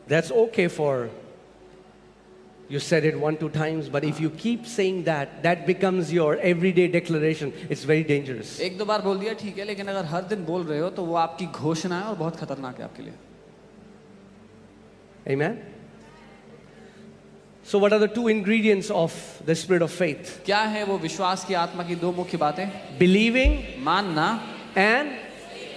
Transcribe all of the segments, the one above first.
That's okay for you said it 1-2 times, but if you keep saying that, that becomes your everyday declaration. It's very dangerous. एक दो बार बोल दिया ठीक है, लेकिन अगर हर दिन बोल रहे हो तो वो आपकी घोषणा है और बहुत खतरनाक है आपके लिए. Amen? So what are the two ingredients of the spirit of faith? क्या है वो विश्वास की आत्मा की दो मुख्य बातें? Believing मानना and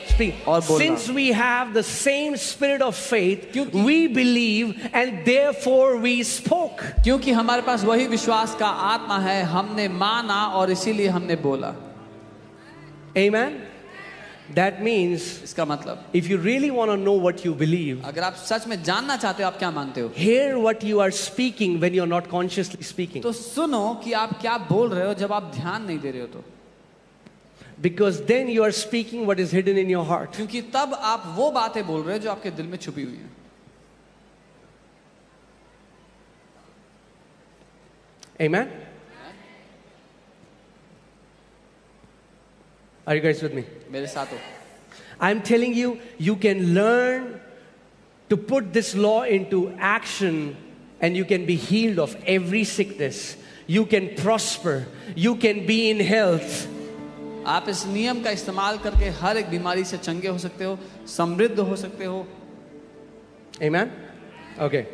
speak. और बोलना. Since we have the same spirit of faith, we believe and therefore we spoke. क्योंकि हमारे पास वही विश्वास का आत्मा है, हमने माना और इसीलिए हमने बोला. Amen? That means इसका मतलब if you really want to know what you believe, अगर आप सच में जानना चाहते हो आप क्या मानते हो, hear what you are speaking when you are not consciously speaking. तो सुनो कि आप क्या बोल रहे हो जब आप ध्यान नहीं दे रहे हो तो. Because then you are speaking what is hidden in your heart. क्योंकि तब आप वो बातें बोल रहे हो जो आपके दिल में छुपी हुई हैं. Amen? Are you guys with me? मेरे साथ हो. I'm telling you, you can learn to put this law into action and you can be healed of every sickness. You can prosper. You can be in health. आप इस नियम का इस्तेमाल करके हर एक बीमारी से चंगे हो सकते हो, समृद्ध हो सकते हो. Amen? Okay.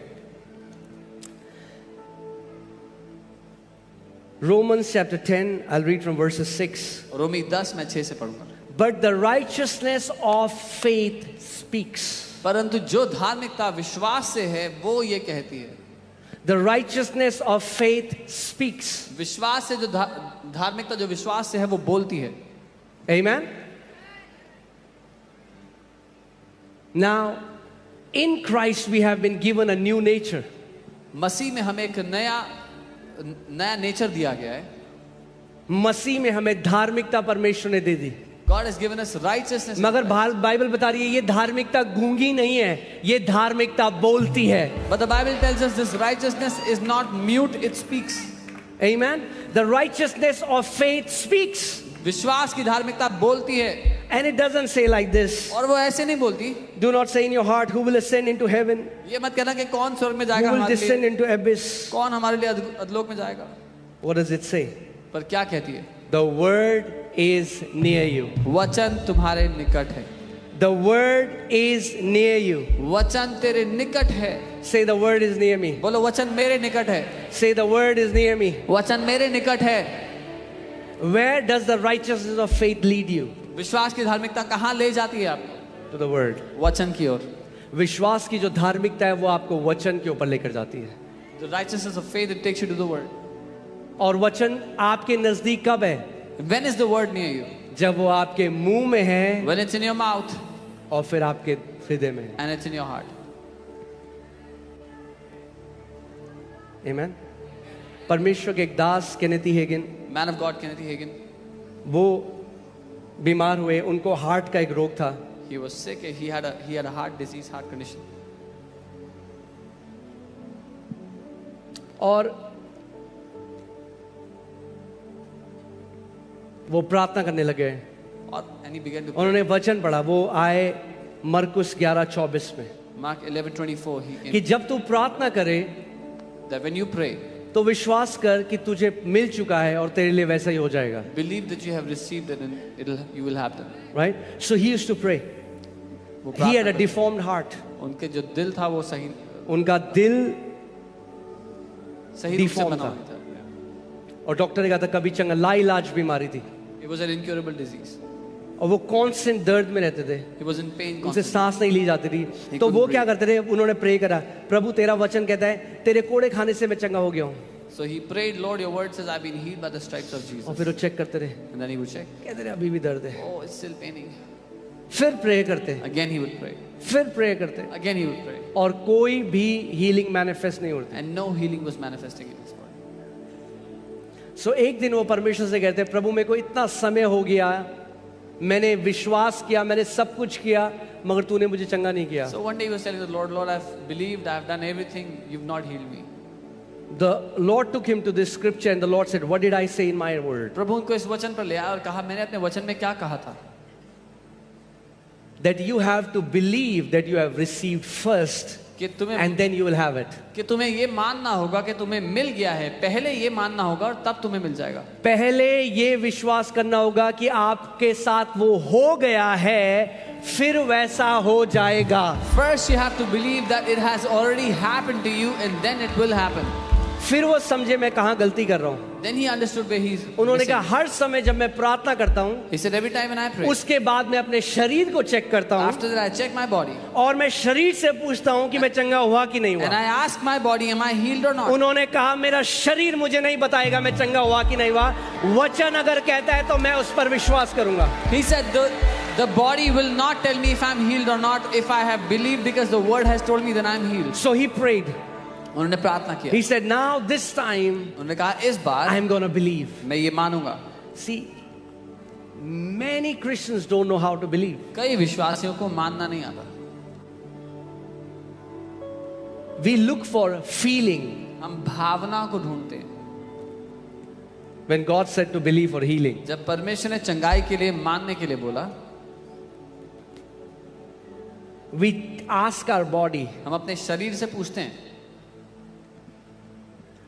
Romans chapter 10, I'll read from verses 6. रोमी 10 मैं 6 से पढ़ूंगा. But the righteousness of faith speaks. परंतु जो धार्मिकता विश्वास से है वो ये कहती है. The righteousness of faith speaks. विश्वास से जो धार्मिकता जो विश्वास से है वो बोलती है. Amen? Now, in Christ we have been given a new nature. मसीह में हमें एक नया नेचर दिया गया है. मसीह में हमें धार्मिकता परमेश्वर ने दे दी. God has given us righteousness. मगर बाइबल बता रही है ये धार्मिकता गूंगी नहीं है, ये धार्मिकता बोलती है. But the Bible tells us this righteousness is not mute, it speaks. Amen? The righteousness of faith speaks. विश्वास की धार्मिकता बोलती है. And it doesn't say like this. और वो ऐसे नहीं बोलती. Do not say in your heart, who will ascend into heaven? ये मत कहना कि कौन स्वर्ग में Who जाएगा will हमारे descend लिए, into abyss? कौन हमारे लिए अधलोक में जाएगा. What does it say? पर क्या कहती है? The word is near you. वचन तुम्हारे निकट है. The word is near you. वचन तेरे निकट है. Say the word is near me. बोलो वचन मेरे निकट है. Say the word is near me. वचन मेरे निकट है. Where does the righteousness of faith lead you? विश्वास की धार्मिकता कहाँ ले जाती है आपको? To the word. वचन की ओर. विश्वास की जो धार्मिकता है वो आपको वचन के ऊपर लेकर जाती है. The righteousness of faith it takes you to the word. और वचन आपके नजदीक कब है? When is the word near you? जब वो आपके मुंह में है When it's in your mouth और फिर आपके हृदय में है. and it's in your heart. Amen? परमेश्वर के एक दास केनेथी हेगिन, Man of God Kenneth Hagin, वो बीमार हुए. उनको हार्ट का एक रोग था. he was sick. He had a heart disease, heart condition. और वो प्रार्थना करने लगे. And he began to pray. उन्होंने वचन पढ़ा. वो आए मरकुस 11:24 में Mark 11:24 he कि came, जब तू प्रार्थना करे that when you pray, तो विश्वास कर कि तुझे मिल चुका है और तेरे लिए वैसा ही हो जाएगा. believe that you have received it and you will have them. Right? So he used to pray. वो He had प्रार्थना a deformed heart. करते. उनके जो दिल था वो सही उनका दिल रूप से Deformed बना था. हुआ था. और डॉक्टर ने कहा था कभी चंगा लाइलाज बीमारी थी. It was an incurable disease. और वो कांस्टेंट दर्द में रहते थे. He was in pain उनसे constantly. सांस नहीं ली जाती थी. He तो वो couldn't क्या breathe. करते थे? उन्होंने प्रे करा, प्रभु तेरा वचन कहता है तेरे कोड़े खाने से मैं चंगा हो गया हूँ. So he prayed, Lord, your word says I've been healed by the stripes of Jesus. और फिर वो चेक करते रहे, And then he would check. कहते रहे अभी भी दर्द है. Oh, it's still paining. फिर प्रे करते, Again he would pray. फिर प्रे करते, Again he would pray. और कोई भी हीलिंग मैनिफेस्ट नहीं होती. And no healing was manifesting in his body. सो एक दिन वो परमेश्वर से कहते, प्रभु मेरे को इतना समय हो गया, मैंने विश्वास किया, मैंने सब कुछ किया, मगर तूने मुझे चंगा नहीं किया. So one day he was telling the Lord, Lord, I've believed, I've done everything, you've not healed me. The Lord took him to this scripture and the Lord said, what did I say in my word? प्रभु उनको इस वचन पर ले आया और कहा, मैंने अपने वचन में क्या कहा था? That you have to believe that you have received first कि तुम्हें and then you will have it. कि तुम्हें ये मानना होगा कि तुम्हें मिल गया है, पहले ये मानना होगा और तब तुम्हें मिल जाएगा। पहले ये विश्वास करना होगा कि आपके साथ वो हो गया है, फिर वैसा हो जाएगा। First you have to believe that it has already happened to you and then it will happen. फिर वो समझे मैं कहाँ गलती कर रहा हूँ। Then he understood where he's उन्होंने missing. कहा हर समय जब मैं प्रार्थना करता हूँ, He said every time when I pray, उसके बाद मैं अपने शरीर को चेक करता हूँ after that I check my body और मैं शरीर से पूछता हूँ कि मैं चंगा हुआ कि नहीं and हुआ। I ask my body, am I healed or not? उन्होंने कहा मेरा शरीर मुझे नहीं बताएगा मैं चंगा हुआ कि नहीं हुआ, वचन अगर कहता है तो मैं उस पर विश्वास करूंगा। He said the body will not tell me if I'm healed or not. If I have believed because the word has told me then I'm healed. So he prayed. उन्होंने प्रार्थना किया। He said, now this time उन्होंने कहा इस बार I'm going to believe. मैं ये मानूंगा। See, many Christians don't know how to believe. कई विश्वासियों को मानना नहीं आता। We look for a feeling हम भावना को ढूंढते हैं। when God said to believe for healing. जब परमेश्वर ने चंगाई के लिए मानने के लिए बोला, We ask our body. हम अपने शरीर से पूछते हैं।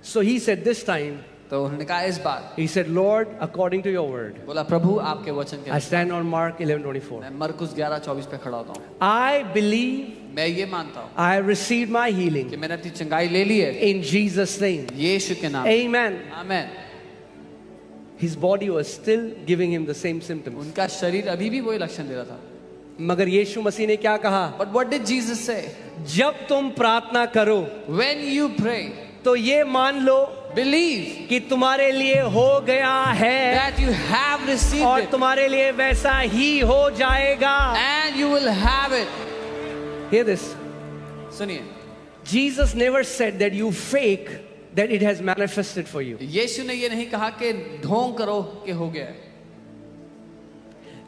So he said this time, तो उन्होंने कहा इस बार, he said, Lord, according to your word. बोला प्रभु आपके वचन के I stand on Mark 11:24. मैं मरकुस 11:24 पे खड़ा होता हूँ। I believe मैं ये मानता हूँ I received my healing कि मैंने अपनी चंगाई ले ली है in Jesus' name. यीशु के नाम। Amen. Amen. His body was still giving him the same symptoms. उनका शरीर अभी भी वही लक्षण दे रहा था। मगर यीशु मसीह ने क्या कहा? But what did Jesus say? जब तुम प्रार्थना करो When you pray, तो ये मान लो believe कि तुम्हारे लिए हो गया है that you have received और it तुम्हारे लिए वैसा ही हो जाएगा। and you will have it. Hear this. सुनिए, Jesus never said that you fake that it has manifested for you. यीशु ने ये नहीं कहा कि ढोंग करो कि हो गया है।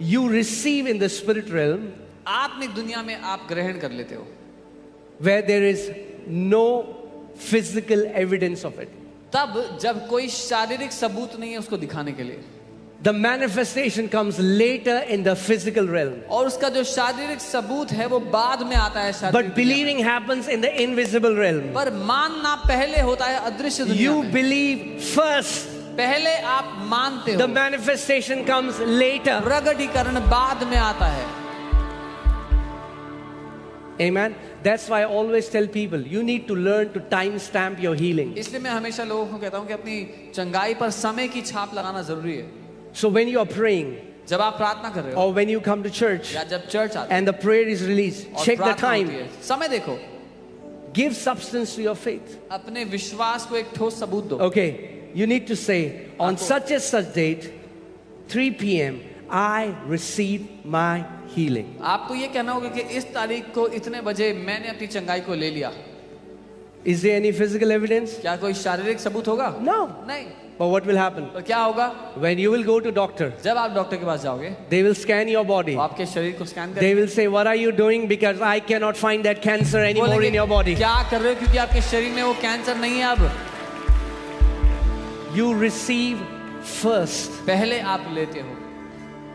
You receive in the spirit realm आत्मिक दुनिया में आप ग्रहण कर लेते हो where there is no physical evidence of it. तब जब कोई शारीरिक सबूत नहीं है उसको दिखाने के लिए, The manifestation comes later in the physical realm. और उसका जो शारीरिक सबूत है वो बाद में आता है शारीरिक But दुनिया में। believing happens in the invisible realm. पर मानना पहले होता है अदृश्य दुनिया You में। believe first. पहले आप मानते The हो, manifestation comes later. प्रगटीकरण बाद में आता है। Amen. That's why I always tell people, you need to learn to time stamp your healing. इसलिए मैं हमेशा लोगों को कहता हूँ कि अपनी चंगाई पर समय की छाप लगाना जरूरी है। So when you are praying जब आप प्रार्थना कर रहे हो or when you come to church या जब चर्च आते and the prayer is released, और check the प्रार्थना होती time. है, समय देखो, Give substance to your faith. अपने विश्वास को एक ठोस सबूत दो। Okay, you need to say, on such and such date, 3 p.m., I receive my healing. आपको ये कहना होगा कि इस तारीख को इतने बजे मैंने अपनी चंगाई को ले लिया। Is there any physical evidence? क्या कोई शारीरिक सबूत होगा? No. नहीं। But what will happen? तो क्या होगा? When you will go to doctor, जब आप डॉक्टर के पास जाओगे, they will scan your body. तो आपके शरीर को स्कैन They करेंगे। will say, what are you doing? Because I cannot find that cancer anymore बोलेंगे, in your body. क्या कर रहे हो? क्योंकि आपके शरीर में वो कैंसर नहीं है अब। You receive first. पहले आप लेते हो,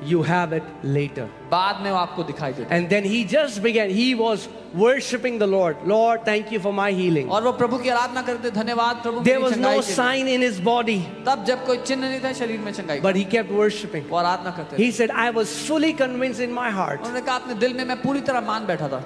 You have it later. बाद में वो आपको दिखाई देता है। And then he just began. He was worshiping the Lord. Lord, thank you for my healing. और वो प्रभु की आराधना करते, धन्यवाद प्रभु There मेरी was चंगाई no के लिए। sign in his body, तब जब कोई चिन्ह नहीं था शरीर में चंगाई का, but he kept worshiping. वो आराधना करते He said, I was fully convinced in my heart उन्होंने कहा अपने दिल में मैं पूरी तरह मान बैठा था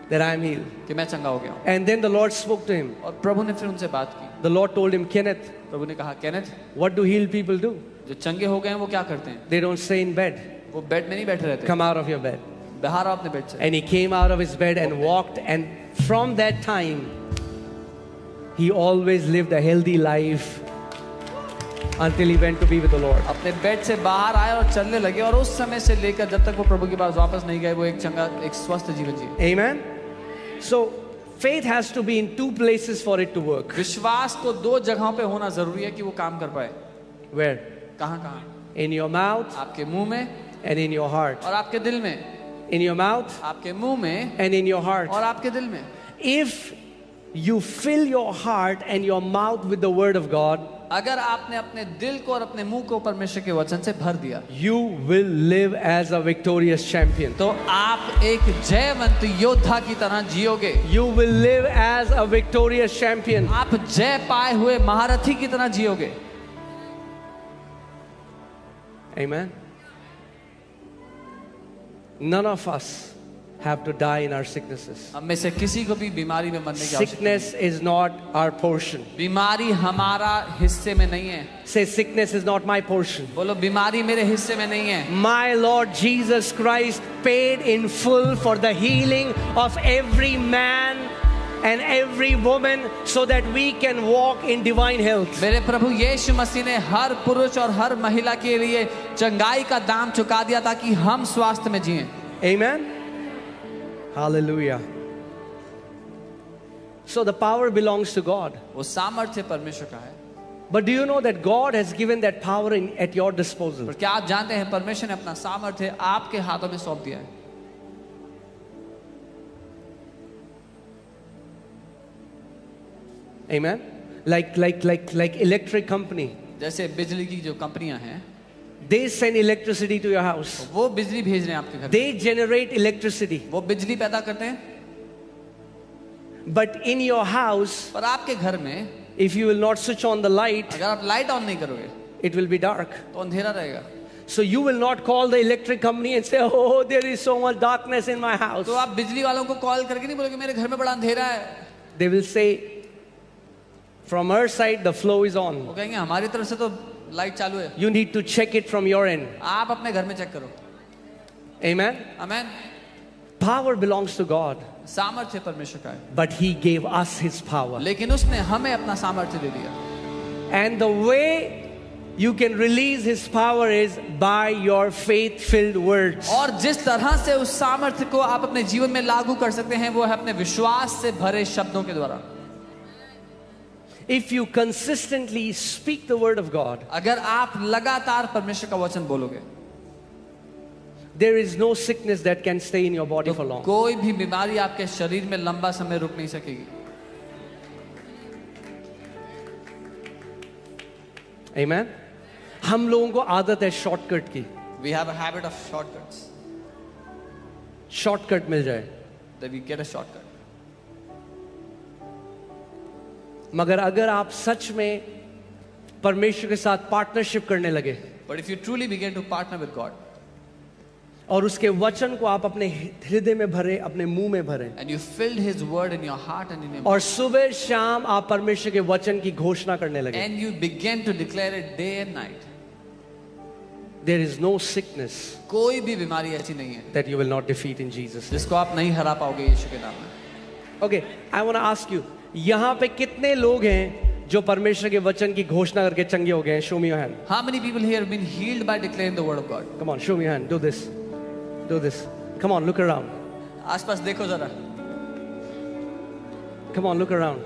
that I am healed. कि मैं चंगा हो गया हूँ। And then the Lord spoke to him. और प्रभु ने फिर उनसे बात की। The Lord told him, Kenneth, प्रभु ने कहा, Kenneth, what do healed people do? जो चंगे हो गए हैं वो क्या करते हैं? They don't stay in bed. वो बेड में नहीं बैठे रहते, Come out of your bed. बाहर आओ अपने बेड से। And he came out of his bed and walked. And from that time, he always lived a healthy life until he went to be with the Lord. अपने bed से बाहर आए और चलने लगे, और उस समय से लेकर जब तक वो प्रभु के पास वापस नहीं गए, वो एक चंगा, एक स्वस्थ जीवन जिए। Amen. So faith has to be in 2 places for it to work. विश्वास को 2 जगहों पे होना जरूरी है कि वो काम कर पाए। Where? कहाँ कहाँ? In your mouth आपके मुंह में and in your heart. और आपके दिल में। In your mouth आपके मुंह में and in your heart. और आपके दिल में। If you fill your heart and your mouth with the word of God, अगर आपने अपने दिल को और अपने मुंह को परमेश्वर के वचन से भर दिया, you will live as a victorious champion. तो आप एक जयवंत योद्धा की तरह जियोगे. You will live as a victorious champion. आप जय पाए हुए महारथी की तरह जियोगे. Amen. None of us have to die in our sicknesses. हम में से किसी को भी बीमारी में मरने की आवश्यकता Sickness is not our portion. नहीं. बीमारी हमारा हिस्से में नहीं है. Say, sickness is not my portion. बोलो, बीमारी मेरे हिस्से में नहीं है. My Lord Jesus Christ paid in full for the healing of every man and every woman so that we can walk in divine health. मेरे प्रभु यीशु मसीह ने हर पुरुष और हर महिला के लिए चंगाई का दाम चुका दिया ताकि हम स्वास्थ्य में जिएं. Amen. Hallelujah. So the power belongs to God. वो सामर्थ्य परमेश्वर का है. But do you know that God has given that power at your disposal? पर क्या आप जानते हैं परमेश्वर ने अपना सामर्थ्य आपके हाथों में सौंप दिया है. Amen. Like electric company. जैसे बिजली की जो कंपनियां हैं, They send electricity to your house. वो बिजली भेज रहे हैं आपके घर में. They generate electricity. वो बिजली पैदा करते हैं. But in your house, पर आपके घर में if you will not switch on the light, अगर आप लाइट ऑन नहीं करोगे it will be dark. तो अंधेरा रहेगा. So you will not call the electric company and say, "Oh, there is so much darkness in my house." तो आप बिजली वालों को कॉल करके नहीं बोलोगे मेरे घर में बड़ा अंधेरा है. They will say, "From our side, the flow is on. वो कहेंगे हमारी तरफ से तो लाइट चालू है. You need to check it from your end." आप अपने घर में चेक करो. Amen. Amen. Power belongs to God, सामर्थ्य परमेश्वर का है, but He gave us His power. लेकिन उसने हमें अपना सामर्थ्य दे दिया. And the way you can release His power is by your faith-filled words. और जिस तरह से उस सामर्थ्य को आप अपने जीवन में लागू कर सकते हैं वो है अपने विश्वास से भरे शब्दों के द्वारा. If you consistently speak the word of God, अगर आप लगातार परमेश्वर का वचन बोलोगे there is no sickness that can stay in your body for long. कोई भी बीमारी आपके शरीर में लंबा समय रुक नहीं सकेगी. Amen. हम लोगों को आदत है शॉर्टकट की. We have a habit of shortcuts. Shortcut मिल जाए. That we get a shortcut. मगर अगर आप सच में परमेश्वर के साथ पार्टनरशिप करने लगे But if you truly begin to partner with God और उसके वचन को आप अपने हृदय में भरे, अपने मुंह में भरे, and you filled His word in your heart and in your और mouth, सुबह शाम आप परमेश्वर के वचन की घोषणा करने लगे, and you begin to declare it day and night, there is no sickness कोई भी बीमारी ऐसी नहीं है that you will not defeat in Jesus. जिसको आप नहीं हरा पाओगे यीशु के नाम में. Okay, I want to ask you, यहाँ पे कितने लोग हैं जो परमेश्वर के वचन की घोषणा करके चंगे हो गए हैं? Show me your hand. How many people here have been healed by declaring the word of God? Come on, show me your hand. Do this. Do this. Come on, look around. आसपास देखो जरा. Come on, look around.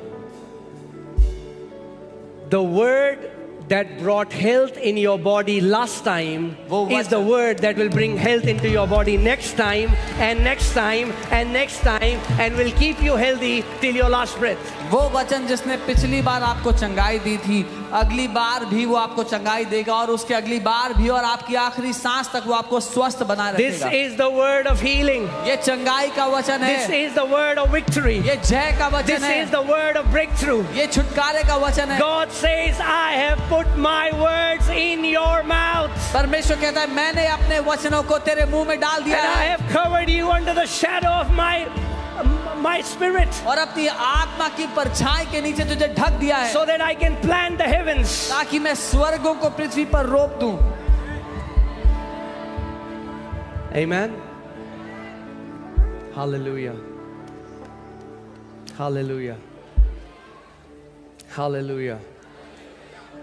The word that brought health in your body last time is the word that will bring health into your body next time and next time and next time and will keep you healthy till your last breath. वो वचन जिसने पिछली बार आपको चंगाई दी थी, अगली बार भी वो आपको चंगाई देगा और उसके अगली बार भी और आपकी आखिरी सांस तक वो आपको स्वस्थ बनाए This रखेगा. is the word of healing. ये चंगाई का वचन This है. is the word of victory. ये जय का वचन This है. is the word of breakthrough. ये छुटकारे का वचन है. God says, I have put my words in your mouth. परमेश्वर कहता है मैंने अपने वचनों को तेरे मुंह में डाल And दिया I है have covered you under the shadow of my spirit और अपनी आत्मा की परछाई के नीचे तुझे ढक दिया है so that I can plant the heavens. ताकि मैं स्वर्गों को पृथ्वी पर रोप दूं. Amen. Hallelujah. Hallelujah. Hallelujah.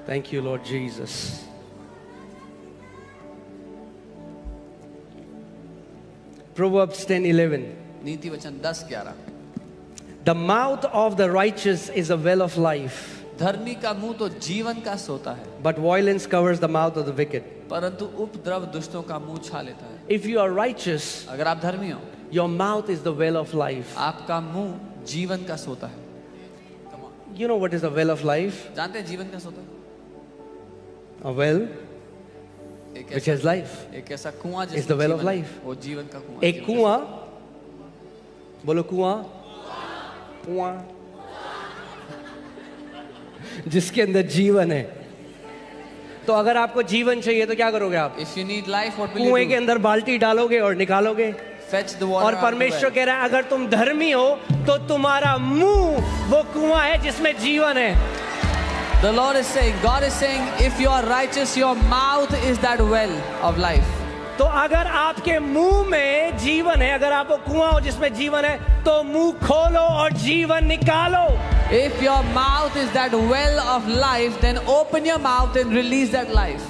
Thank you, Lord Jesus. Proverbs 10:11. नीति वचन 10:11. The mouth of the righteous is a well of life, धर्मी का मुंह तो जीवन का सोता है but violence covers the mouth of the wicked. परंतु उपद्रव दुष्टों का मुंह छा लेता है. If you are righteous, अगर आप धर्मी हो your mouth is the well of life. आपका मुंह जीवन का सोता है. You know what is a well of life? जानते हैं जीवन कैसा होता है? A well एक which ऐसा has life. एक ऐसा कुआं Is जिसमें the well of जीवन है, life. वो जीवन का कुआं। एक कुआं, बोलो कुआं, कुआं, जिसके अंदर जीवन है। तो अगर आपको जीवन चाहिए तो क्या करोगे आप? If you need life, what will कुएं you के do? अंदर बाल्टी डालोगे और निकालोगे। Fetch the water और out of the परमेश्वर well. कह रहा है अगर तुम धर्मी हो तो तुम्हारा मुंह वो कुआं है जिसमें जीवन है। The Lord is saying, God is saying, if you are righteous, your mouth is that well of life. तो अगर आपके मुंह में जीवन है, अगर आप वो कुआं हो जिसमें जीवन है, तो मुंह खोलो और जीवन निकालो। If your mouth is that well of life, then open your mouth and release that life.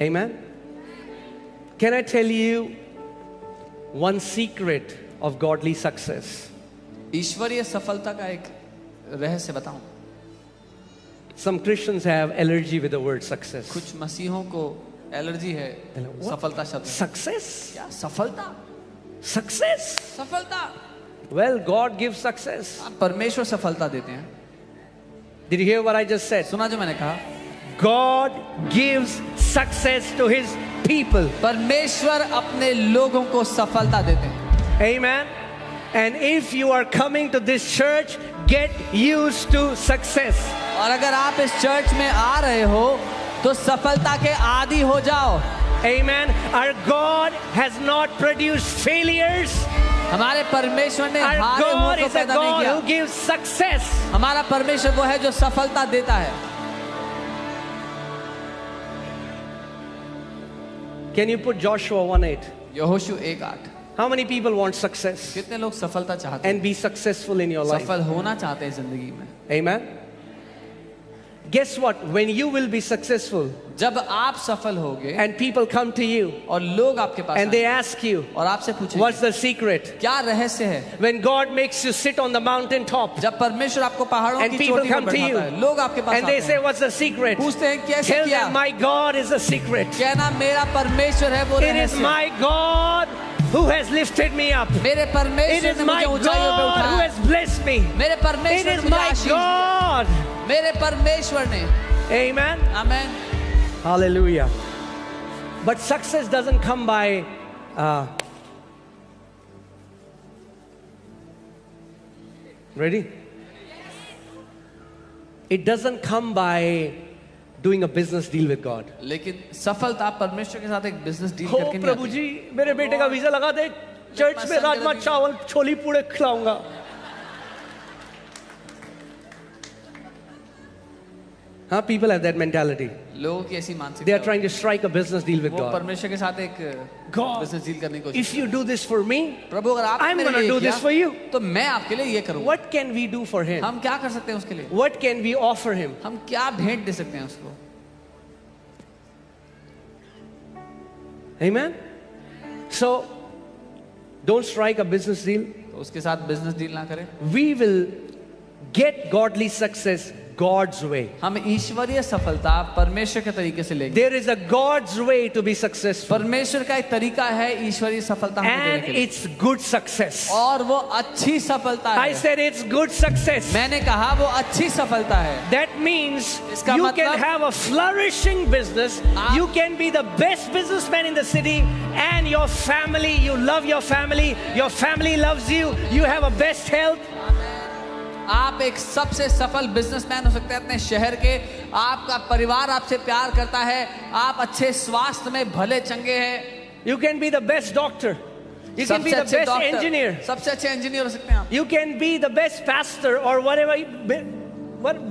Amen. Can I tell you one secret of godly success? ईश्वरीय सफलता का एक रहस्य बताऊं। Some Christians have allergy with the word success. कुछ मसीहों को allergy है What? सफलता शब्द से। Success? क्या सफलता? Success? सफलता? Well, God gives success. परमेश्वर सफलता देते हैं। Did you hear what I just said? सुना जो मैंने कहा? God gives success to His people. परमेश्वर अपने लोगों को सफलता देते हैं। Amen. And if you are coming to this church, get used to success. और अगर आप इस चर्च में आ रहे हो तो सफलता के आदी हो जाओ। Amen. Our God has not produced failures. हमारे परमेश्वर ने Our हारे हुओं God को is a पैदा नहीं God किया। who gives success. हमारा परमेश्वर वो है जो सफलता देता है। Can you put Joshua 1:8? यहोशू 1:8। How many people want success कितने लोग सफलता चाहते हैं? and be successful in your life? सफल होना चाहते हैं जिंदगी में। Amen. Guess what? When you will be successful जब आप सफल होगे and people come to you और लोग आपके पास and they आएंगे ask you, और आपसे पूछेंगे what's the secret? क्या रहस्य है? When God makes you sit on the mountain top जब परमेश्वर आपको पहाड़ों and की people चोटी पर come to you बैठाता है, लोग आपके पास and they आते say, हैं, what's the secret? पूछते हैं कैसे Tell किया? them, my God is the secret. कहना मेरा परमेश्वर है वो It is रहस्य। my God who has lifted me up. मेरे It परमेश्वर is ने my मुझे ऊंचाइयों पे God who उठाया। has blessed me. मेरे It परमेश्वर is ने my आशीष God. दी। मेरे परमेश्वर ने। Amen. Amen. Hallelujah. But success doesn't come by ready? It doesn't come by doing a business deal with God. लेकिन सफलता परमेश्वर के साथ एक बिजनेस डील हो करके नहीं प्रभु आती। जी मेरे बेटे का वीजा लगा दे, चर्च में राजमा चावल छोली पूड़े खिलाऊंगा। Huh? People have that mentality. लोगों की ऐसी They are मानसिकता trying to strike a business deal with वो God. परमेश्वर के साथ एक God, बिजनेस डील करने की कोशिश if you do this for me, प्रभु अगर आप I'm मेरे gonna लिए do किया, this for you. तो मैं आपके लिए ये करूँगा। What can we do for him? हम क्या कर सकते हैं उसके लिए? What can we offer him? हम क्या भेंट दे सकते हैं उसको? Amen? So, don't strike a business deal. तो उसके साथ बिजनेस डील ना करें। We will get godly success God's way. हम ईश्वरीय सफलता परमेश्वर के तरीके से लेंगे। There is a God's way to be successful. परमेश्वर का एक तरीका है ईश्वरीय सफलता हमें देने And के लिए। it's good success. और वो अच्छी सफलता I है। said it's good success. मैंने कहा वो अच्छी सफलता है। That means इसका you मतलब- can have a flourishing business. आप- You can be the best businessman in the city, and your family, you love your family loves you, you have a best health. आप एक सबसे सफल businessman हो सकते हैं अपने शहर के। आपका परिवार आपसे प्यार करता है। आप अच्छे स्वास्थ्य में भले चंगे हैं। You can be the best doctor. You can be सबसे the अच्छे best डॉक्टर, engineer. सबसे अच्छे इंजीनियर हो सकते हैं आप। You can be the best pastor or whatever,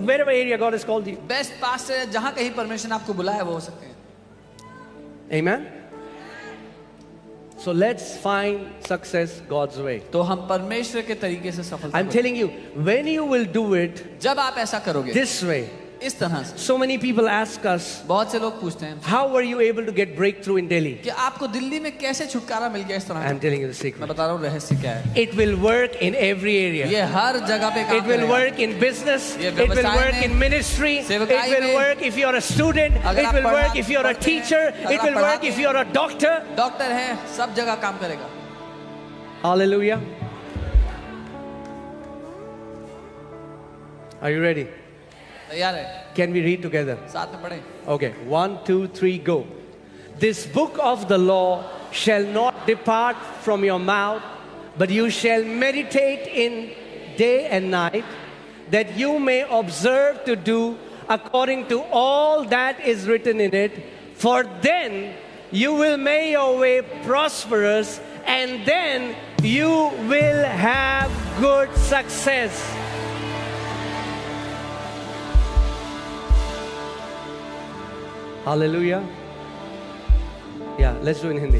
wherever area God has called you. Best pastor जहां कहीं परमेश्वर ने आपको बुलाया वो हो सकते हैं। Amen. So let's find success God's way. तो हम परमेश्वर के तरीके से सफलता I'm को- telling you, when you will do it जब आप ऐसा करोगे this way, इस तरह से So many people ask us, बहुत से लोग पूछते हैं how were you able to get breakthrough in Delhi? कि आपको दिल्ली में कैसे छुटकारा मिल गया इस तरह I'm का? telling you the मैं secret. बता रहा हूँ रहस्य क्या है। It will work in every area. ये हर जगह पे काम It will करेगा। work in business. ये It will व्यवसाय work में, in ministry. It सेवकाई will में, work if you're a student. अगर It आप will work पढ़ा- if you're a पढ़ते हैं, teacher. अगर It आप will work पढ़ाते if हैं, you're a doctor. डॉक्टर है, सब जगह काम करेगा। Hallelujah. Are you ready? तैयार है? Can we read together? साथ में पढ़े। Okay, 1, 2, 3, go. This book of the law shall not depart from your mouth, but you shall meditate in day and night, that you may observe to do according to all that is written in it. For then you will make your way prosperous, and then you will have good success. Hallelujah. Yeah, let's do it in Hindi.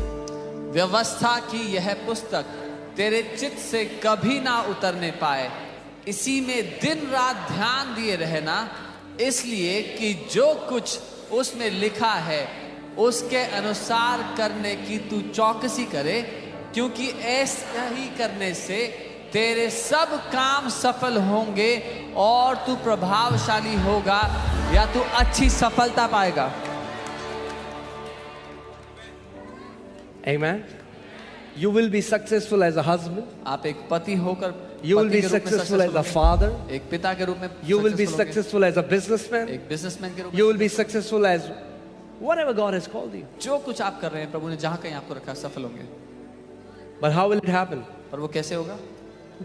व्यवस्था की यह पुस्तक तेरे चित्त से कभी ना उतरने पाए, इसी में दिन रात ध्यान दिए रहना, इसलिए कि जो कुछ उसमें लिखा है उसके अनुसार करने की तू चौकसी करे, क्योंकि ऐसा ही करने से तेरे सब काम सफल होंगे और तू प्रभावशाली होगा या तू अच्छी सफलता पाएगा। Amen. You will be successful as a husband. आप एक पति होकर You will पति be के रूप में successful as a होंगे, father. एक पिता के रूप में You will be successful होंगे, successful as a businessman. एक बिजनेसमैन के रूप में You will be successful as whatever God has called you. जो कुछ आप कर रहे हैं प्रभु ने जहां कहीं आपको रखा सफल होंगे। But how will it happen? और वो कैसे होगा?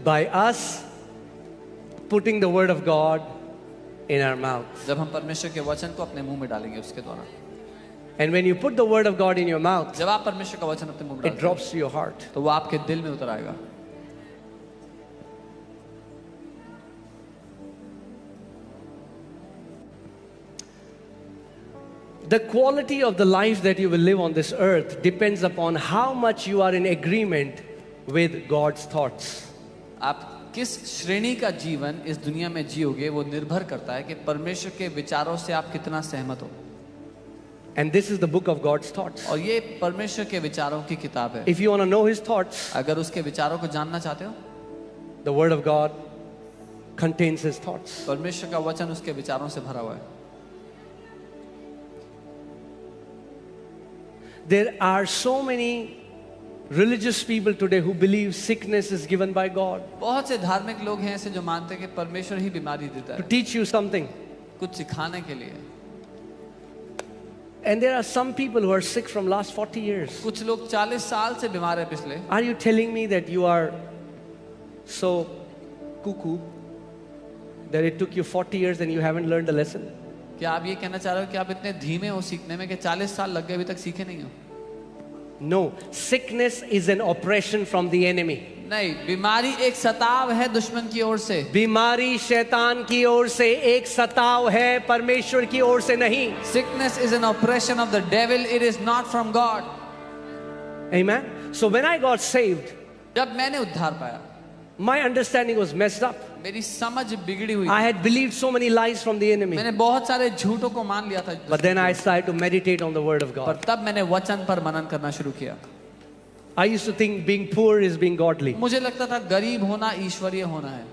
By us putting the word of God in our mouths. जब हम परमेश्वर के वचन को अपने मुंह में डालेंगे उसके द्वारा। And when you put the word of God in your mouth, जब आप परमेश्वर का वचन अपने मुंह में it डालते हैं, drops to your heart. तो वो आपके दिल में उतर आएगा। The quality of the life that you will live on this earth depends upon how much you are in agreement with God's thoughts. आप किस श्रेणी का जीवन इस दुनिया में जियोगे वो निर्भर करता है कि परमेश्वर के विचारों से आप कितना सहमत हो। And this is the book of God's thoughts. और ये परमेश्वर के विचारों की किताब है। If you want to know his thoughts, अगर उसके विचारों को जानना चाहते हो, the word of God contains his thoughts. परमेश्वर का वचन उसके विचारों से भरा हुआ है। There are so many religious people today who believe sickness is given by God बहुत से धार्मिक लोग हैं ऐसे जो मानते हैं कि परमेश्वर ही बीमारी देता to है teach you something. कुछ सिखाने के लिए। And there are some people who are sick from last 40 years. कुछ लोग 40 साल से बीमार है पिछले। Are you telling me that you are so cuckoo that it took you 40 years and you haven't learned the lesson? क्या आप ये कहना चाह रहे हो कि आप इतने धीमे हो सीखने में कि 40 साल लग गए अभी तक सीखे नहीं हो? No, sickness is an oppression from the enemy. नहीं, बीमारी एक सताव है दुश्मन की ओर से। बीमारी शैतान की ओर से एक सताव है, परमेश्वर की ओर से नहीं. Sickness is an oppression of the devil, it is not from God. Amen. So when I got saved, जब मैंने उद्धार पाया, my understanding was messed up. मेरी समझ बिगड़ी हुई। I had believed so many lies from the enemy. मैंने बहुत सारे झूठों को मान लिया था। But then I started to meditate on the word of पर God. तब मैंने वचन पर मनन करना शुरू किया। I used to think being poor is being godly. मुझे लगता था गरीब होना ईश्वरीय होना है।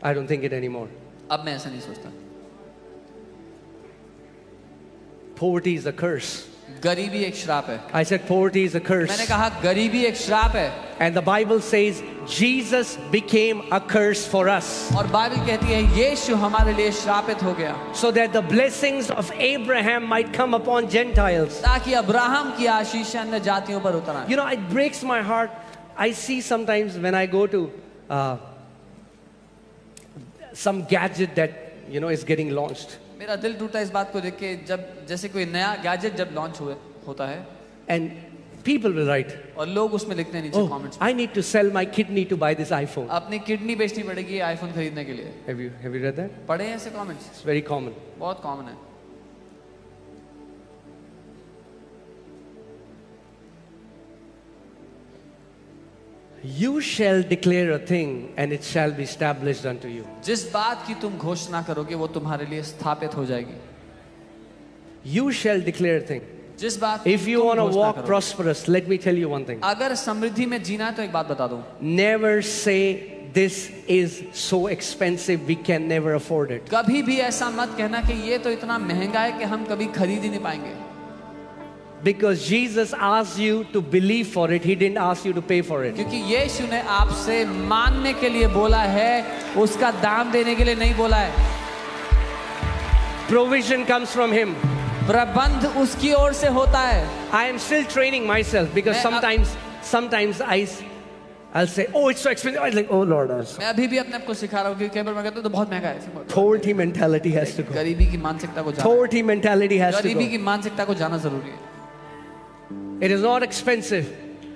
I don't think it anymore. अब मैं ऐसा नहीं सोचता। Poverty is a curse. गरीबी एक श्राप है। I said poverty is a curse. मैंने कहा गरीबी एक श्राप है। And the Bible says Jesus became a curse for us. और बाइबल कहती है यीशु हमारे लिए श्रापित हो गया So that the blessings of Abraham might come upon Gentiles. ताकि अब्राहम की आशीष अन्य जातियों पर उतर आए। You know, it breaks my heart. I see sometimes when I go to some gadget that, you know, is getting launched. मेरा दिल टूटा इस बात को देख के जब जैसे कोई नया गैजेट जब लॉन्च होता है And people will write, और लोग उसमें लिखते हैं नीचे oh, comments I need to sell my kidney to buy this iPhone. अपनी किडनी बेचनी पड़ेगी आईफोन खरीदने के लिए। Have you read that? पढ़े हैं ऐसे कमेंट्स? It's very common. बहुत कॉमन है। You shall declare a thing and it shall be established unto you. जिस बात की तुम घोषणा करोगे वो तुम्हारे लिए स्थापित हो जाएगी. You shall declare a thing. जिस बात की If you तुम want to घोषणा walk करोगे. prosperous, let me tell you one thing. अगर समृद्धि में जीना है तो एक बात बता दूं. Never say this is so expensive we can never afford it. कभी भी ऐसा मत कहना कि ये तो इतना महंगा है कि हम कभी खरीद ही नहीं पाएंगे. Because Jesus asked you to believe for it, He didn't ask you to pay for it. क्योंकि यीशु ने आपसे मानने के लिए बोला है, उसका दाम देने के लिए नहीं बोला है. Provision comes from Him. प्रबंध उसकी ओर से होता है. I am still training myself because sometimes I'll say, oh, it's so expensive. I'm like, oh Lord. मैं अभी भी अपने आप को सिखा रहा हूँ कि कई बार मैं कहता हूँ तो बहुत महंगा है. Poverty mentality has to go. गरीबी की मानसिकता को जाना. Poverty mentality has to गरीबी go. की मानसिकता को जाना जरूरी है. It is not expensive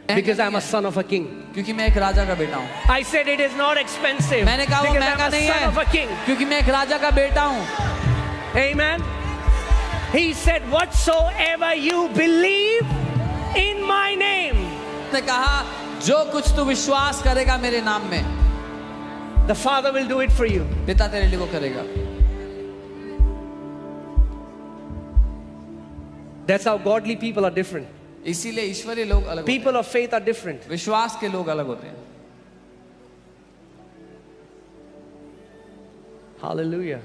because I'm a son of a king. क्योंकि मैं एक राजा का बेटा हूँ. I said it is not expensive मैंने कहा वो because महंगा I'm a नहीं son of a है king. क्योंकि मैं एक राजा का बेटा हूँ. Amen. He said, whatsoever you believe in my name. उसने कहा जो कुछ तू विश्वास करेगा मेरे नाम में, The Father will do it for you. पिता तेरे लिए वो करेगा. That's how godly people are different. इसीलिए ईश्वरीय लोग अलग होते People of faith are different. हैं. विश्वास के लोग अलग होते हैं. Hallelujah.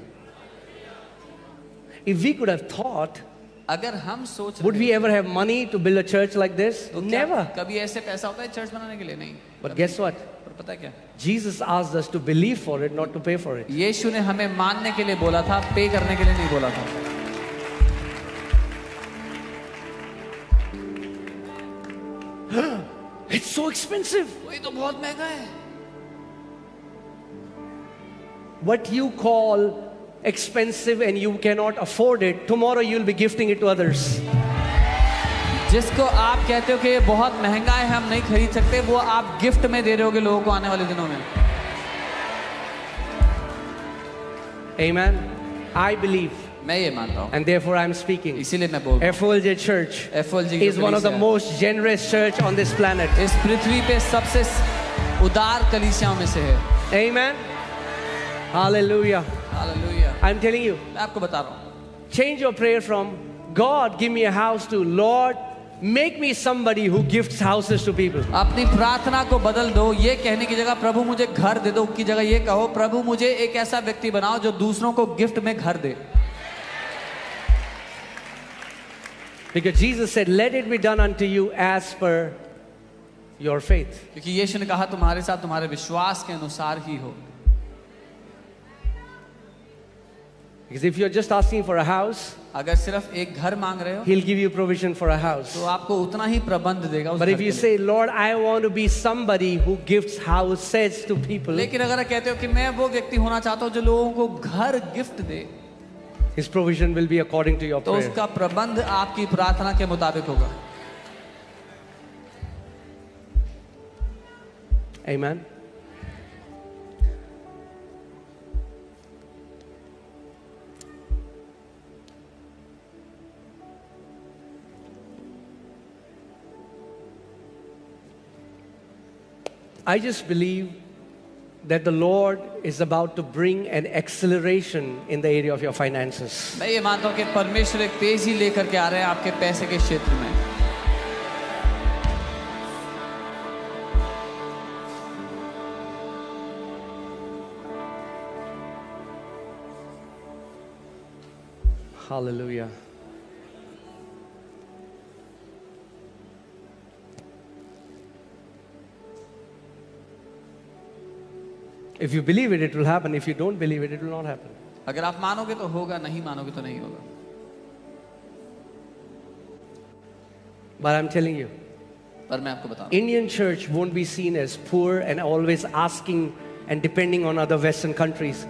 If we could have thought, अगर हम सोच would we ever have money to build a church like this? तो क्या Never. कभी ऐसे पैसा होता है चर्च बनाने के लिए? नहीं. But guess what? पर पता है क्या? Jesus asked us to believe for it, not to pay for it. यीशु ने हमें मानने के लिए बोला था, पे करने के लिए नहीं बोला था. It's so expensive. ये तो बहुत महंगा है. What you call expensive and you cannot afford it, tomorrow you'll be gifting it to others. जिसको आप कहते हो कि ये बहुत महंगा है हम नहीं खरीद सकते, वो आप गिफ्ट में दे रहे होगे लोगों को आने वाले दिनों में. Amen. I believe, मैं ये मानता हूँ. and therefore I'm speaking. इसीलिए मैं बोल रहा हूँ. FOLJ Church FOLJ is one of the most generous church on this planet. इस पृथ्वी पे सबसे उदार कलीसियाओं में से है. Amen. Hallelujah. Hallelujah. I'm telling you, मैं आपको बता रहा हूँ. change your prayer from God, give me a house to Lord, make me somebody who gifts houses to people. अपनी प्रार्थना को बदल दो. ये कहने की जगह प्रभु मुझे घर दे दो की जगह ये कहो प्रभु मुझे एक ऐसा व्यक्ति बनाओ जो दूसरों को गिफ्ट में घर दे. Because Jesus said, let it be done unto you as per your faith. क्योंकि यीशु ने कहा तुम्हारे साथ तुम्हारे विश्वास के अनुसार ही हो. Because if you're just asking for a house, अगर सिर्फ एक घर मांग रहे हो He'll give you provision for a house. तो आपको उतना ही प्रबंध देगा उस But घर if के you लिए. say, Lord, I want to be somebody who gives houses to people, लेकिन अगर आप कहते हो कि मैं वो व्यक्ति होना चाहता हूँ जो लोगों को घर gift they, His provision will be according to your तो prayer. उसका प्रबंध आपकी प्रार्थना के मुताबिक होगा. Amen. I just believe that the Lord is about to bring an acceleration in the area of your finances. मैं ये मानता हूँ कि परमेश्वर एक तेजी लेकर के आ रहे हैं आपके पैसे के क्षेत्र में. Hallelujah. If you believe it, it will happen. If you don't believe it, it will not happen. अगर आप मानोगे तो होगा, नहीं मानोगे तो नहीं होगा. But I'm telling you, पर मैं आपको बताऊं, Indian church won't be seen as poor and always asking and depending on other Western countries.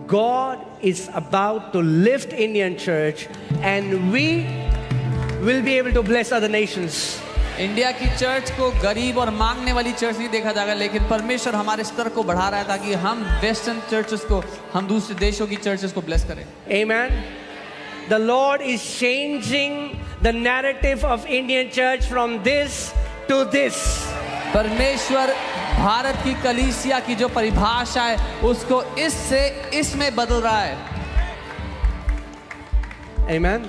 God is about to lift Indian church and we will be able to bless other nations. India की church को गरीब और मांगने वाली church नहीं देखा जाएगा, लेकिन परमेश्वर हमारे स्तर को बढ़ा रहा है ताकि हम वेस्टर्न चर्चेस को, हम दूसरे देशों की चर्चेस को ब्लेस करें. Amen. The Lord is changing the narrative of Indian church from this to this. परमेश्वर भारत की कलीसिया की जो परिभाषा है उसको इससे इसमें बदल रहा है। Amen.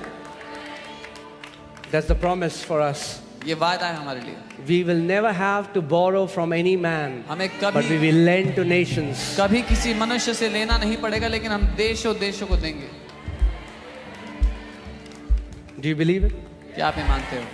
That's the promise for us. ये वादा है हमारे लिए। We will never have to borrow from any man, हमें but we कभी will lend to nations. कभी किसी मनुष्य से लेना नहीं पड़ेगा, लेकिन हम देशों देशों को देंगे। Do you believe it? क्या आप ये मानते हो?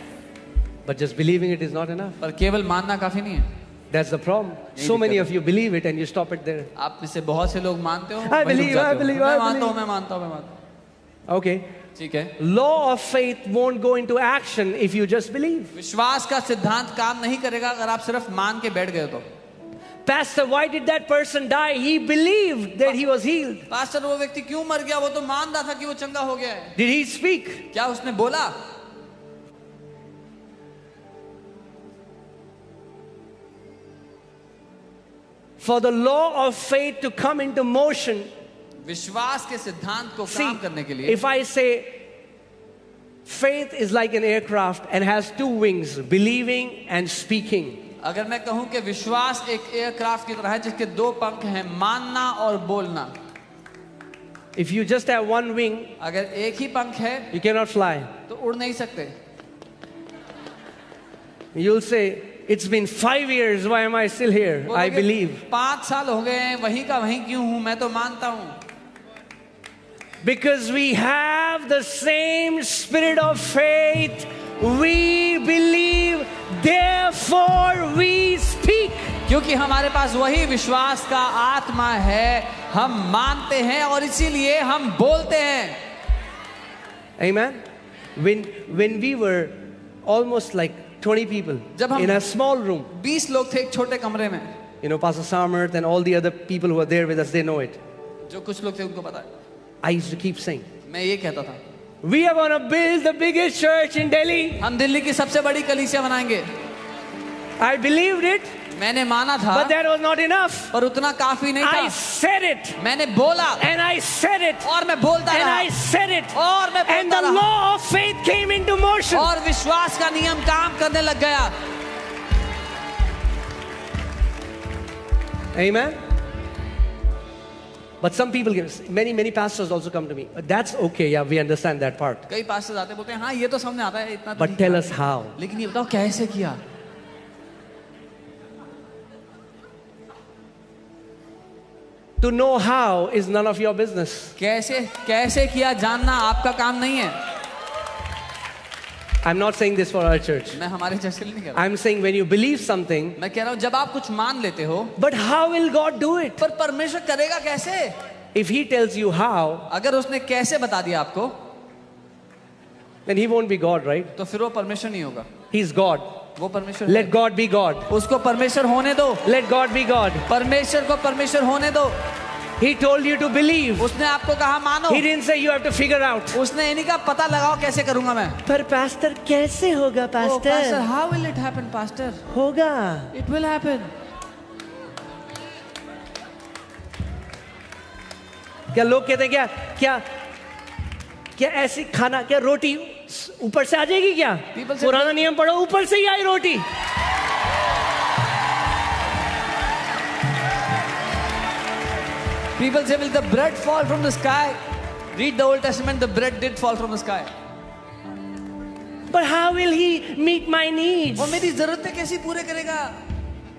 But just believing it is not enough. पर केवल मानना काफी नहीं है। That's the problem. So many of you believe it and you stop it there. आप में से बहुत से लोग मानते हो, I believe, I believe, मैं I मानता हूँ, believe. मैं मानता हूँ, मैं मानता हूँ। Okay. ठीक है। Law of faith won't go into action if you just believe. विश्वास का सिद्धांत काम नहीं करेगा अगर आप सिर्फ मान के बैठ गए तो। Pastor, why did that person die? He believed that he was healed. Pastor, वो व्यक्ति क्यों मर गया? वो तो मान रहा था कि वो चंगा हो गया है। Did he speak? क्या उसने बोला? For the law of faith to come into motion, विश्वास के सिद्धांत को see, काम करने के लिए if I say faith is like an aircraft and has two wings, believing and speaking. अगर मैं कहूं कि विश्वास एक एयरक्राफ्ट की तरह है जिसके दो पंख हैं, मानना और बोलना। If you just have one wing, अगर एक ही पंख है you cannot fly. तो उड़ नहीं सकते। You'll say, it's been 5 years, why am I still here? I बोलोगे, believe. 5 साल हो गए हैं, वहीं का वहीं क्यों हूं? मैं तो मानता हूं। Because we have the same spirit of faith, we believe, therefore we speak. क्योंकि हमारे पास वही विश्वास का आत्मा है, हम मानते हैं और इसीलिए हम बोलते हैं। Amen. When we were almost like 20 people जब हम in a small room, 20 लोग थे एक छोटे कमरे में। you know, Pastor Samarth and all the other people who are there with us, they know it. जो कुछ लोग थे उनको पता है। I used to keep saying, मैं ये कहता था, we are going to build the biggest church in Delhi. हम दिल्ली की सबसे बड़ी कलीसिया बनाएंगे। I believed it, मैंने माना था, but that was not enough. पर उतना काफी नहीं I था। said it, मैंने बोला and I said it, और मैं बोलता and रहा I said it, और मैं and बोलता the रहा law of faith came into motion. और विश्वास का नियम काम करने लग गया। Amen. But some people, many pastors also come to me. That's okay, yeah, we understand that part. कई पास्टर आते बोलते हैं हाँ ये तो समझ आता है, इतना तो But नहीं tell किया। us how. लेकिन ये बताओ कैसे किया? To know how is none of your business. कैसे कैसे किया जानना आपका काम नहीं है। I'm not saying this for our church. मैं हमारे चर्च के लिए नहीं कह रहा। I'm saying when you believe something, मैं कह रहा हूँ जब आप कुछ मान लेते हो, but how will God do it? पर परमेश्वर करेगा कैसे? If He tells you how, अगर उसने कैसे बता दिया आपको, then He won't be God, right? तो फिर वो परमेश्वर नहीं होगा। He's God. वो परमेश्वर Let है। God be God. उसको परमेश्वर होने दो। Let God be God. परमेश्वर को परमेश्वर होने दो। He told you to believe. उसने आपको कहा मानो। He didn't say you have to figure out. उसने ये नहीं कहा पता लगाओ कैसे करूंगा मैं। पर pastor कैसे होगा Oh, pastor, pastor? how will it happen, pastor? होगा. It will happen. क्या लोग कहते हैं क्या ऐसी खाना क्या रोटी ऊपर से आ जाएगी क्या? People say- पुराना नियम पढ़ो ऊपर से ही आई रोटी. People say, will the bread fall from the sky? Read the Old Testament, the bread did fall from the sky. But how will He meet my needs? वो मेरी जरूरतें कैसे पूरे करेगा?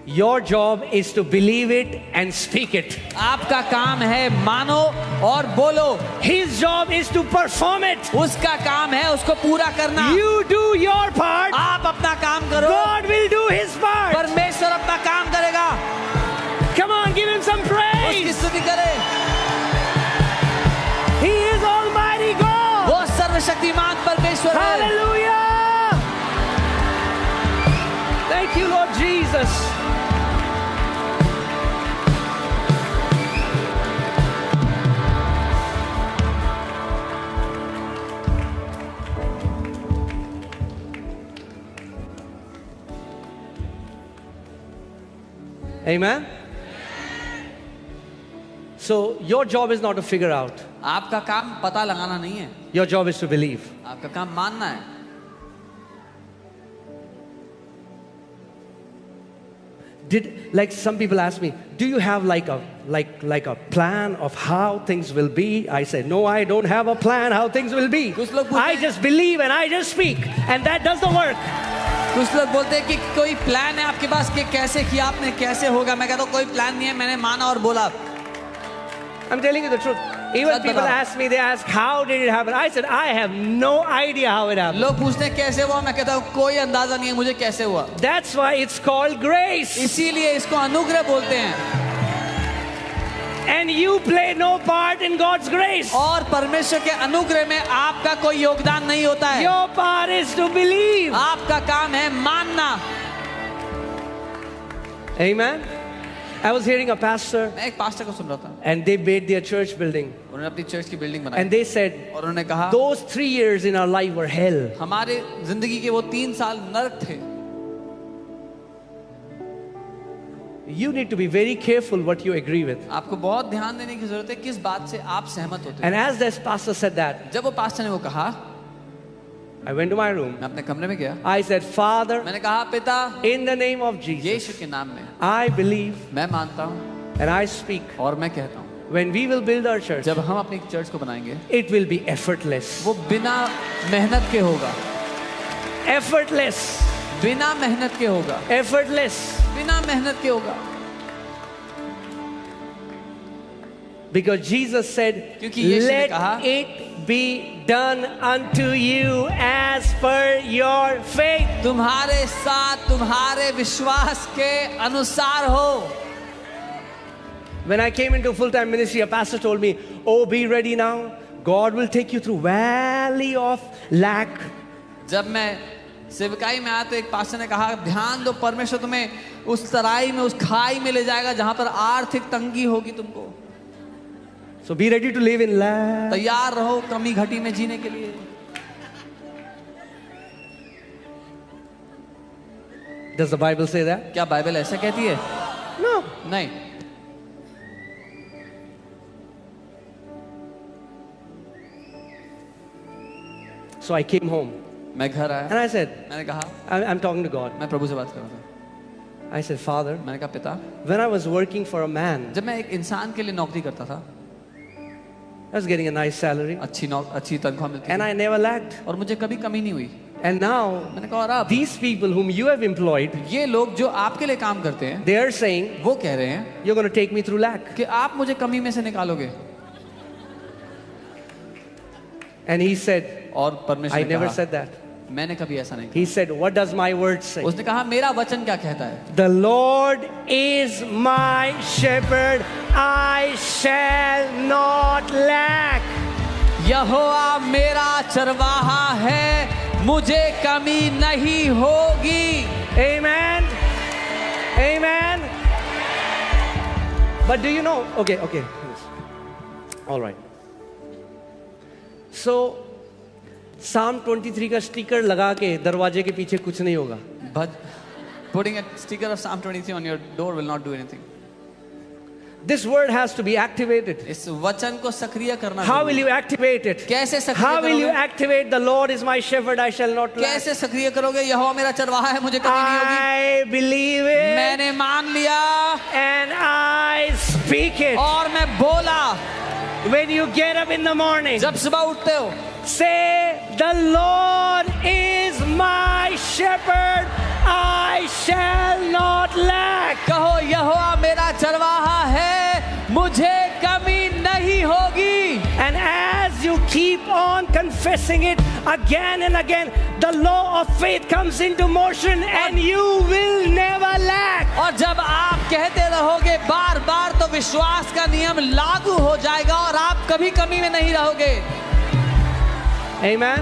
Your job is to believe it and speak it. आपका काम है मानो और बोलो। His job is to perform it. उसका काम है उसको पूरा करना। You do your part. आप अपना काम करो, God will do His part. परमेश्वर अपना काम करेगा। Come on, give Him some उसकी praise. स्तुति करे। He is Almighty God. वो सर्वशक्तिमान परमेश्वर है। Hallelujah. Thank you, Lord Jesus. Amen. So your job is not to figure out. आपका काम पता लगाना नहीं है, Your job is to believe. आपका काम मानना है। like some people ask me, do you have like a plan of how things will be? I said, no, I don't have a plan how things will be. कुछ लोग बोलते I हैं- just believe and I just speak, and that does the work. कुछ लोग बोलते हैं कि कोई प्लान है आपके पास कि कैसे किया आपने, कैसे होगा। मैं कहता हूँ कोई प्लान नहीं है, मैंने माना और बोला। I'm telling you the truth. Even such people बताओ। ask me, they ask, how did it happen? I said, I have no idea how it happened. लोग पूछते हैं कैसे हुआ, मैं कहता हूँ कोई अंदाजा नहीं है मुझे कैसे हुआ। That's why it's called grace. इसीलिए इसको अनुग्रह बोलते हैं। And you play no part in God's grace. और परमेश्वर के अनुग्रह में आपका कोई योगदान नहीं होता है। Your part is to believe. आपका काम है मानना। Amen. I was hearing a pastor, मैं एक पास्टर को सुन रहा था, and they made their church building. उन्होंने अपनी चर्च की बिल्डिंग बनाई And they said, और उन्होंने कहा those 3 years in our life were hell. हमारे जिंदगी के वो 3 साल नरक थे। You need to be very careful what you agree with. आपको बहुत ध्यान देने की जरूरत है किस बात से आप सहमत होते And हैं। as this pastor said that, जब वो पास्टर ने वो कहा, I went to my room. मैं अपने कमरे में गया, I said, Father, मैंने कहा पिता in the name of Jesus, यीशु के नाम में I believe मैं मानता हूँ and I speak. और मैं कहता हूँ When we will build our church, जब हम अपनी चर्च को बनाएंगे it will be effortless. वो बिना मेहनत के होगा, Effortless. बिना मेहनत के होगा, Effortless. बिना मेहनत के होगा। Because Jesus said, क्योंकि यीशु ने let कहा, it be done unto you as per your faith. तुम्हारे साथ तुम्हारे विश्वास के अनुसार हो। When I came into full-time ministry, a pastor told me, oh, be ready now. God will take you through valley of lack. जब मैं सेवकाई में आया तो एक पास्टर ने कहा, ध्यान दो, परमेश्वर तुम्हें उस तराई में, उस खाई में ले जाएगा जहां पर आर्थिक तंगी होगी तुमको। So be ready to live in lack. तैयार रहो कमी घटी में जीने के लिए। Does the Bible say that? क्या बाइबल ऐसा कहती है? No. नहीं। So I came home मैं घर आया, and I said, मैंने कहा, I'm talking to God. मैं प्रभु से बात कर रहा था। I said, Father, मैंने कहा पिता, when I was working for a man, जब मैं एक इंसान के लिए नौकरी करता था, I was getting a nice salary अच्छी तनख्वाह मिलती and थी I never lacked. और मुझे कभी कमी नहीं हुई। And now, मैंने कहा और अब these people whom you have employed, ये लोग जो आपके लिए काम करते हैं, they are saying, वो कह रहे हैं you're going to take me through lack. कि आप मुझे कमी में से निकालोगे। And he said, और परमेश्वर I ने never कहा, said that. मैंने कभी ऐसा नहीं He said, what does my word say? किया। उसने कहा मेरा वचन क्या कहता है? The Lord is my shepherd, I shall not lack. यहोवा मेरा चरवाहा है, मुझे कमी नहीं होगी। Amen. Amen. But do you know? Okay. All right. So, Psalm 23 का स्टिकर लगा के दरवाजे के पीछे कुछ नहीं होगा. But putting a sticker of Psalm 23 on your door will not do anything. This word has to be activated. इस वचन को सक्रिय करना। How will you activate it? कैसे सक्रिय How will you करोगे? activate the Lord is my shepherd, I shall not lack? कैसे सक्रिय करोगे? यहोवा मेरा चरवाहा है, मुझे कमी नहीं होगी। I believe it मैंने मान लिया and I speak it. और मैं बोला। When you get up in the morning, जब सुबह उठते हो, say, the Lord is my shepherd, I shall not lack. कहो यहोवा मेरा चरवाहा है, मुझे कमी नहीं होगी। And as you keep on confessing it again and again, the law of faith comes into motion and you will never lack. और जब आप कहते रहोगे बार बार तो विश्वास का नियम लागू हो जाएगा और आप कभी कमी में नहीं रहोगे। Amen.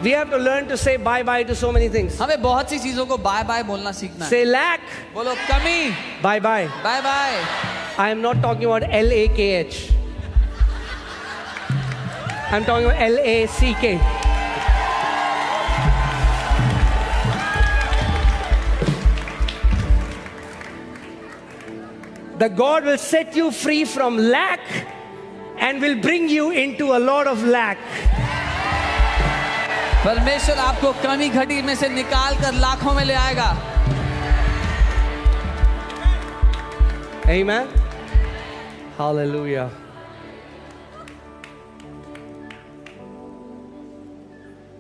We have to learn to say bye-bye to so many things. हमें बहुत सी चीजों को बाय बाय बोलना सीखना है। Say lack, बोलो कमी, bye-bye. Bye bye. I am not talking about L-A-K-H. I'm talking about L-A-C-K. The God will set you free from lack and will bring you into a lot of lack. परमेश्वर आपको कमी घटी में से निकाल कर लाखों में ले आएगा। Amen. Hallelujah.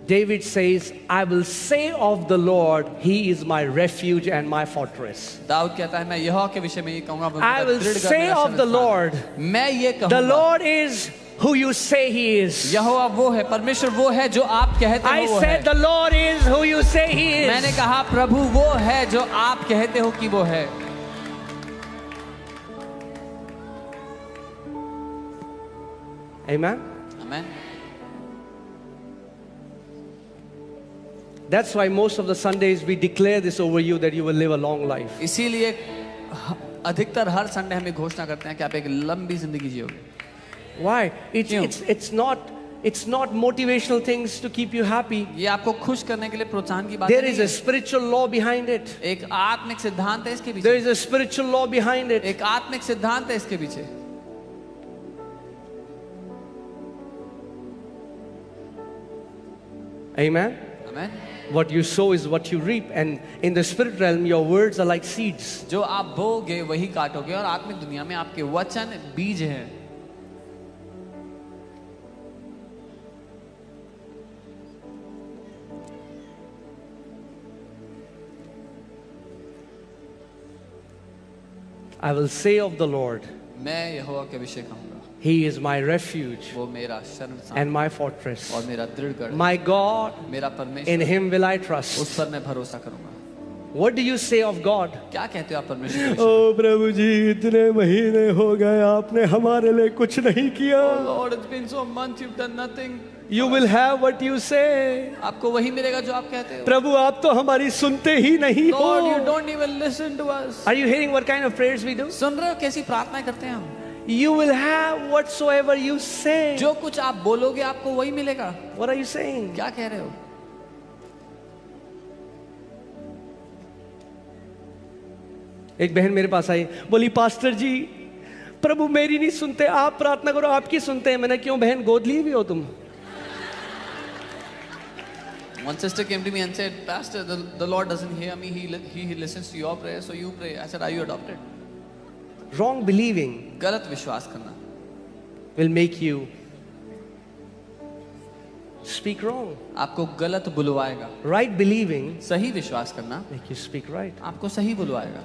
David says, I will say of the Lord, He is my refuge and my fortress. Dawood कहता है मैं यहोवा के विषय में ये कहूंगा, वो I मेरा will दृढ़ गढ़, say मेरा of the शरण स्थान Lord, है। मैं ये the कहूंगा, Lord is who you say He is. यहोवा वो है, परमेश्वर वो है जो आप कहते I हो वो है। said the Lord is who you say He मैंने is. कहा प्रभु वो है जो आप कहते हो कि वो है। Amen. Amen. That's why most of the Sundays we declare this over you that you will live a long life. इसीलिए अधिकतर हर संडे हमें घोषणा करते हैं कि आप एक लंबी जिंदगी जियोगे। Why? क्यों? It's not motivational things to keep you happy. ये आपको खुश करने के लिए प्रोत्साहन की बात There नहीं is a है। spiritual law behind it. एक आत्मिक सिद्धांत है इसके There पीछे। is a spiritual law behind it. एक आत्मिक सिद्धांत है इसके पीछे। Amen. Amen. What you sow is what you reap. And in the spirit realm, your words are like seeds. जो आप बोगे वही काटोगे, और आत्मिक दुनिया में आपके वचन बीज हैं। I will say of the Lord, मैं यहोवा के विषय कहूंगा, He is my refuge वो मेरा शरण स्थान and my fortress. और मेरा दृढ़ गढ़, My God, मेरा in परमेश्वर, Him will I उस trust. पर मैं भरोसा करूंगा। What do you say of God? क्या कहते हो आप परमेश्वर के विषय में? ओ प्रभु जी, इतने महीने हो गए आपने हमारे लिए कुछ नहीं किया. Lord, it's been so months you've done nothing. You will have what you say. आपको वही मिलेगा जो आप कहते हो। प्रभु आप तो हमारी सुनते ही नहीं Lord, you हो. don't even listen to us. Are you hearing what kind of prayers we do? सुन रहे हो कैसी प्रार्थनाएं करते हैं हम? You will have whatsoever you say. जो कुछ आप बोलोगे आपको वही मिलेगा। What are you saying? क्या कह रहे हो? एक बहन मेरे पास आई, बोली पास्टर जी प्रभु मेरी नहीं सुनते, आप प्रार्थना करो आपकी सुनते हैं. मैंने क्यों बहन, गोद लिए भी हो तुम? One sister came to me and said, Pastor, the Lord doesn't hear me. He listens to your prayer, so you pray. I said, are you adopted? Wrong believing गलत विश्वास करना will make you speak wrong. आपको गलत बुलवाएगा। Right believing सही विश्वास करना make you speak right. आपको सही बुलवाएगा।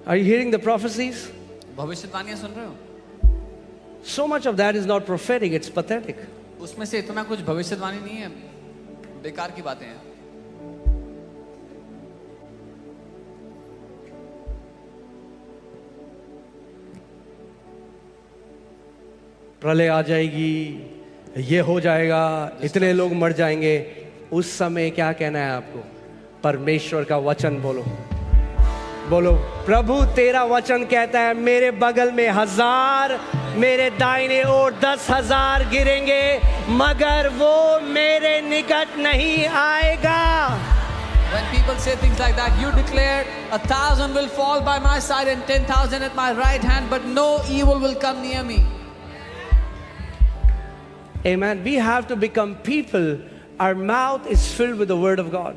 Are you hearing the prophecies? भविष्यवाणियां सुन रहे हो? So much of that is not prophetic, it's pathetic. उसमें से इतना कुछ भविष्यवाणी नहीं है, बेकार की बातें हैं। प्रलय आ जाएगी, ये हो जाएगा, इतने लोग मर जाएंगे. उस समय क्या कहना है आपको? परमेश्वर का वचन बोलो. बोलो प्रभु तेरा वचन कहता है मेरे बगल में 1000, मेरे दाहिने ओर 10,000 गिरेंगे मगर वो मेरे निकट नहीं आएगा. When people say things like that, you declare 1,000 will fall by my side and 10,000 at my right hand, but no evil will come near me. Amen. We have to become people. Our mouth is filled with the word of God.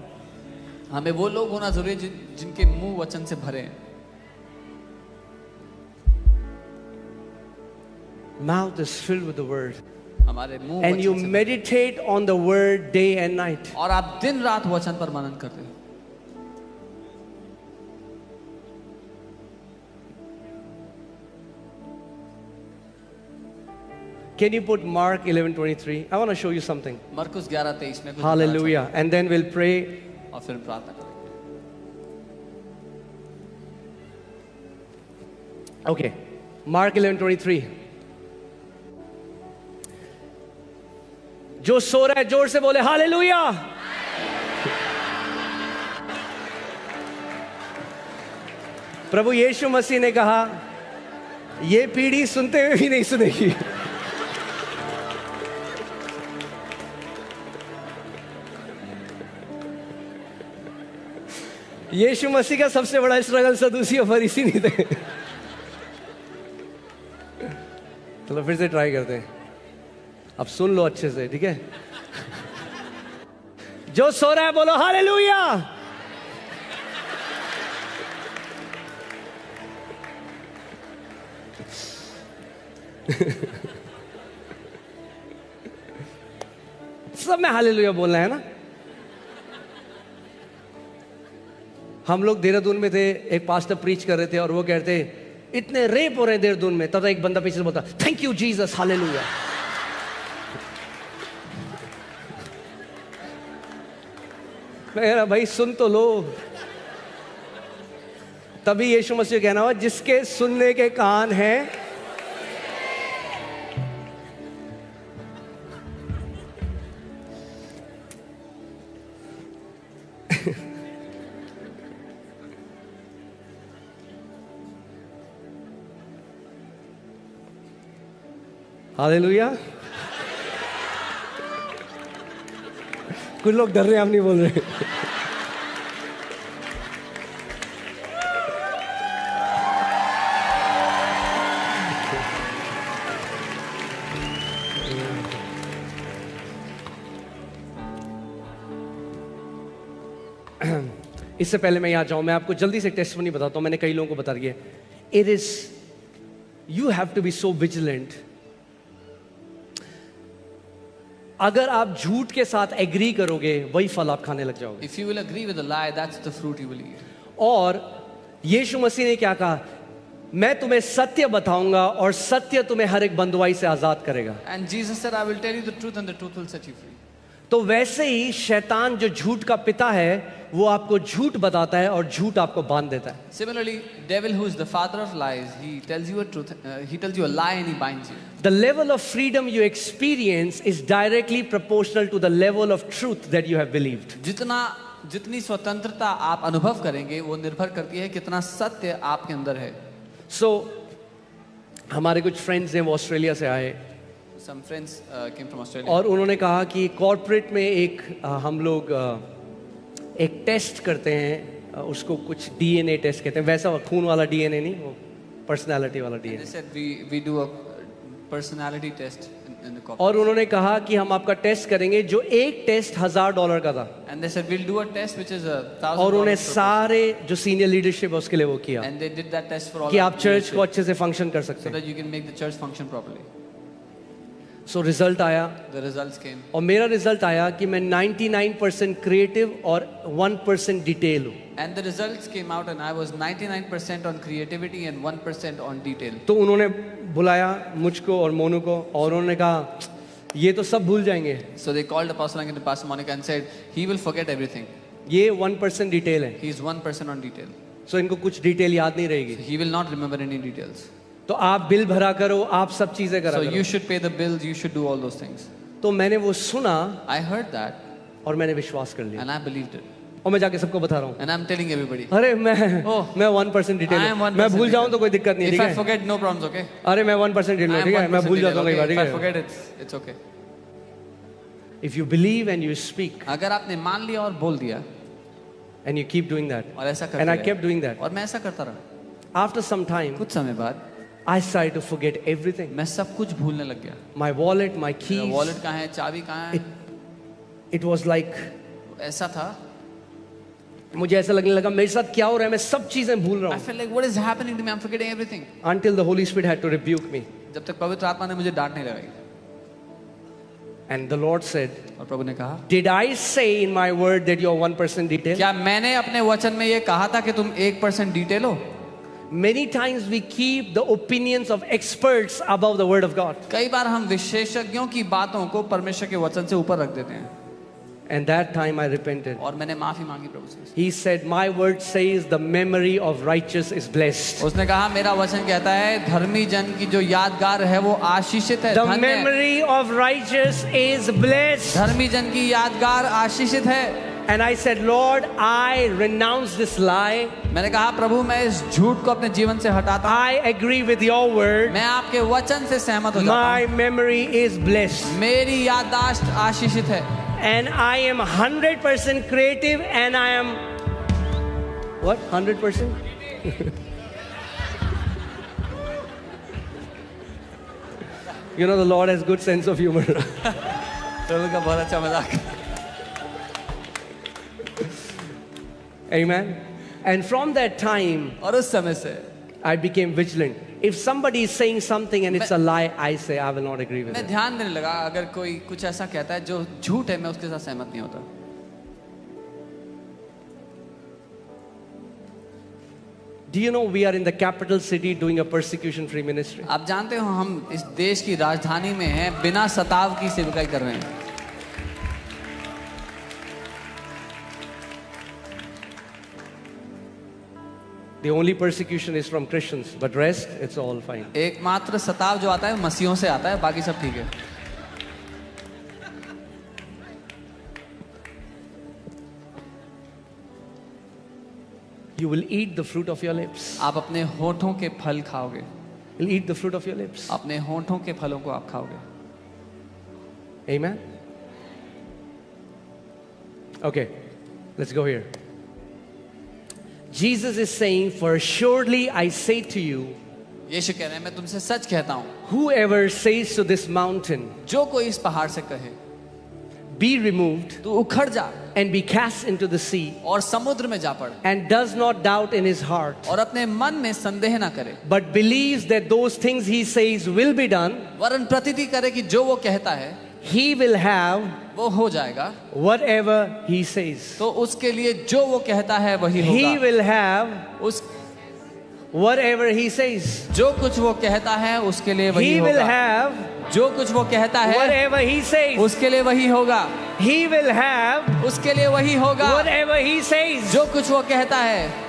हमें वो लोग होना जरूरी है जिनके मुंह वचन से भरे हैं. Mouth is filled with the word. हमारे मुंह And you वचन से meditate on the word day and night. और आप दिन रात वचन पर मनन करते हो. Can you put Mark 11:23? I want to show you something. मरकुस 11:23 में कुछ Hallelujah. And then we'll pray. बताना और फिर प्रार्थना करेंगे. Okay. Mark 11:23. जो सो रहा है जोर से बोले हालेलुया. प्रभु यीशु मसीह ने कहा ये पीढ़ी सुनते हुए भी नहीं सुनेगी. यीशु मसीह का सबसे बड़ा स्ट्रगल सदूसी और फरीसी नहीं थे. चलो फिर से ट्राई करते हैं. अब सुन लो अच्छे से, ठीक है? जो सो रहा है बोलो हालेलुया. सब में हालेलुया बोलना है ना. हम लोग देहरादून में थे, एक पास्टर प्रीच कर रहे थे और वो कहते इतने रेप हो रहे हैं देहरादून में, तब एक बंदा पीछे से बोलता थैंक यू जीसस हालेलुया. मैं कह रहा भाई सुन तो लो. तभी यीशु मसीह कहना हुआ जिसके सुनने के कान हैं हालेलुया. कुछ लोग डर रहे हैं, हम नहीं बोल रहे. इससे पहले मैं यहाँ जाऊं, मैं आपको जल्दी से टेस्टिमनी बताता हूं. मैंने कई लोगों को बता दिया. It is you have to be so vigilant. अगर आप झूठ के साथ एग्री करोगे वही फल आप खाने लग जाओगे. If you will agree with a lie, that's the fruit you will eat. और यीशु मसीह ने क्या कहा? मैं तुम्हें सत्य बताऊंगा और सत्य तुम्हें हर एक बंधुआई से आजाद करेगा. And Jesus said, I will tell you the truth and the truth will set you free. तो वैसे ही शैतान जो झूठ का पिता है वो आपको झूठ बताता है और झूठ आपको बांध देता है. Similarly, devil, who is the father of lies, he tells you a truth, he tells you a lie and he binds you. The level of freedom you experience is directly proportional to the level of truth that you have believed. जितनी स्वतंत्रता आप अनुभव करेंगे वो निर्भर करती है कितना सत्य आपके अंदर है. So हमारे कुछ फ्रेंड्स हैं वो ऑस्ट्रेलिया से आए. Some friends came from Australia. और उन्होंने कहा कि कॉर्पोरेट में एक हम लोग एक टेस्ट करते हैं, उसको कुछ डीएनए टेस्ट कहते हैं. वैसा खून वाला डीएनए नहीं, वो पर्सनालिटी वाला They DNA. said we do a personality test in the corporate. और उन्होंने कहा कि हम आपका टेस्ट करेंगे, जो एक टेस्ट $1,000 का था. And they said we'll do a test which is $1,000. और उन्हें सारे जो सीनियर लीडरशिप है उसके लिए वो किया And they did that test for all. कि the आप चर्च leadership को अच्छे से फंक्शन कर सकते so हैं. that you can make the church function properly. So result आया The results came. और मेरा रिजल्ट आया कि मैं 99% क्रिएटिव और 1% डिटेल हूँ. And the results came out and I was 99% on creativity and 1% on detail. तो उन्होंने बुलाया मुझको और मोनू को और उन्होंने कहा ये तो सब भूल जाएंगे, So they called Apostle Ankit and Pastor Monica and said, he will forget everything. ये 1% डिटेल है. He is 1% on detail. सो इनको कुछ डिटेल याद नहीं रहेगी. He will not remember any details. तो आप बिल भरा करो, आप सब चीजें करा So करो. you should pay the bills, you should do all those things. तो मैंने वो सुना I heard that और मैंने विश्वास कर लिया and I believed it. और मैं जाके सबको बता रहा हूँ And I'm telling everybody. अरे मैं Oh, मैं 1% डिटेल I am 1% मैं भूल जाऊँ तो कोई दिक्कत नहीं, If ठीक I है. forget, no problems, okay? अरे मैं 1% डिटेल I am ठीक है, मैं 1% भूल जाता हूँ कई detail, बार, okay? ठीक If I है. forget, it's okay. If you believe and you speak अगर आपने मान लिया और बोल दिया and you keep doing that, और ऐसा करते and I रहे, kept doing that. और मैं ऐसा करता रहा, After some time, कुछ समय बाद I started to forget everything. मैं सब कुछ भूलने लग गया. My wallet, my मेरा keys. वॉलेट कहाँ है, चाबी कहाँ है, It was like ऐसा था. मुझे ऐसा लगने लगा मेरे साथ क्या हो रहा है, मैं सब चीजें भूल रहा I हूँ. felt like what is happening to me? I'm forgetting everything. Until the Holy Spirit had to rebuke me. जब तक पवित्र आत्मा ने मुझे डांटने लगाई And the Lord said, और प्रभु ने कहा, did I say in my word that you're 1% detail? क्या मैंने अपने वचन में ये कहा था कि तुम 1% डिटेल हो? Many times we keep the opinions of experts above the word of God. कई बार हम विशेषज्ञों की बातों को परमेश्वर के वचन से ऊपर रख देते हैं. And that time I repented. और मैंने माफी मांगी प्रभु से. He said, my word says the memory of righteous is blessed. उसने कहा मेरा वचन कहता है धर्मी जन की जो यादगार है वो आशीषित है, The धन्य है. memory of righteous is blessed. धर्मी जन की यादगार आशीषित है. And I said, Lord, I renounce this lie. मैंने कहा प्रभु मैं इस झूठ को अपने जीवन से हटाता हूँ. I agree with your word. मैं आपके वचन से सहमत हो जाता My हूँ. memory is blessed. मेरी याददाश्त आशीषित है. And I am 100% creative and I am what? 100%? You know, the Lord has good sense of humor. प्रभु का बहुत अच्छा मजाक। Amen. And from that time, और उस समय से I became vigilant. If somebody is saying something and it's a lie, I say I will not agree with मैं it. ध्यान देने लगा, अगर कोई कुछ ऐसा कहता है जो झूठ है, मैं उसके साथ सहमत नहीं होता। Do you know we are in the capital city doing a persecution-free ministry? आप जानते हो हम इस देश की राजधानी में हैं, बिना सताव की सेवकाई कर रहे हैं। The only persecution is from Christians, but rest, it's all fine. एकमात्र सताव जो आता है मसीहों से आता है, बाकी सब ठीक है। You will eat the fruit of your lips. आप अपने होठों के फल खाओगे। You'll eat the fruit of your lips. अपने होठों के फलों को आप खाओगे। Amen. Okay, let's go here. Jesus is saying, for surely I say to you, यीशु कह रहे हैं, मैं तुमसे सच कहता हूँ, whoever says to this mountain, जो कोई इस पहाड़ से कहे, be removed तू उखड़ जा and be cast into the sea, और समुद्र में जा पड़, and does not doubt in his heart, और अपने मन में संदेह ना करे, but believes that those things he says will be done, वरन प्रतीति करे कि जो वो कहता है he will have वो हो जाएगा, whatever he says. तो उसके लिए जो वो कहता है वही He होगा। will have उस whatever he says. जो कुछ वो कहता है उसके लिए वही He will होगा। have जो कुछ वो कहता है whatever he says. उसके लिए वही होगा। He will have उसके लिए वही होगा whatever he says. जो कुछ वो कहता है।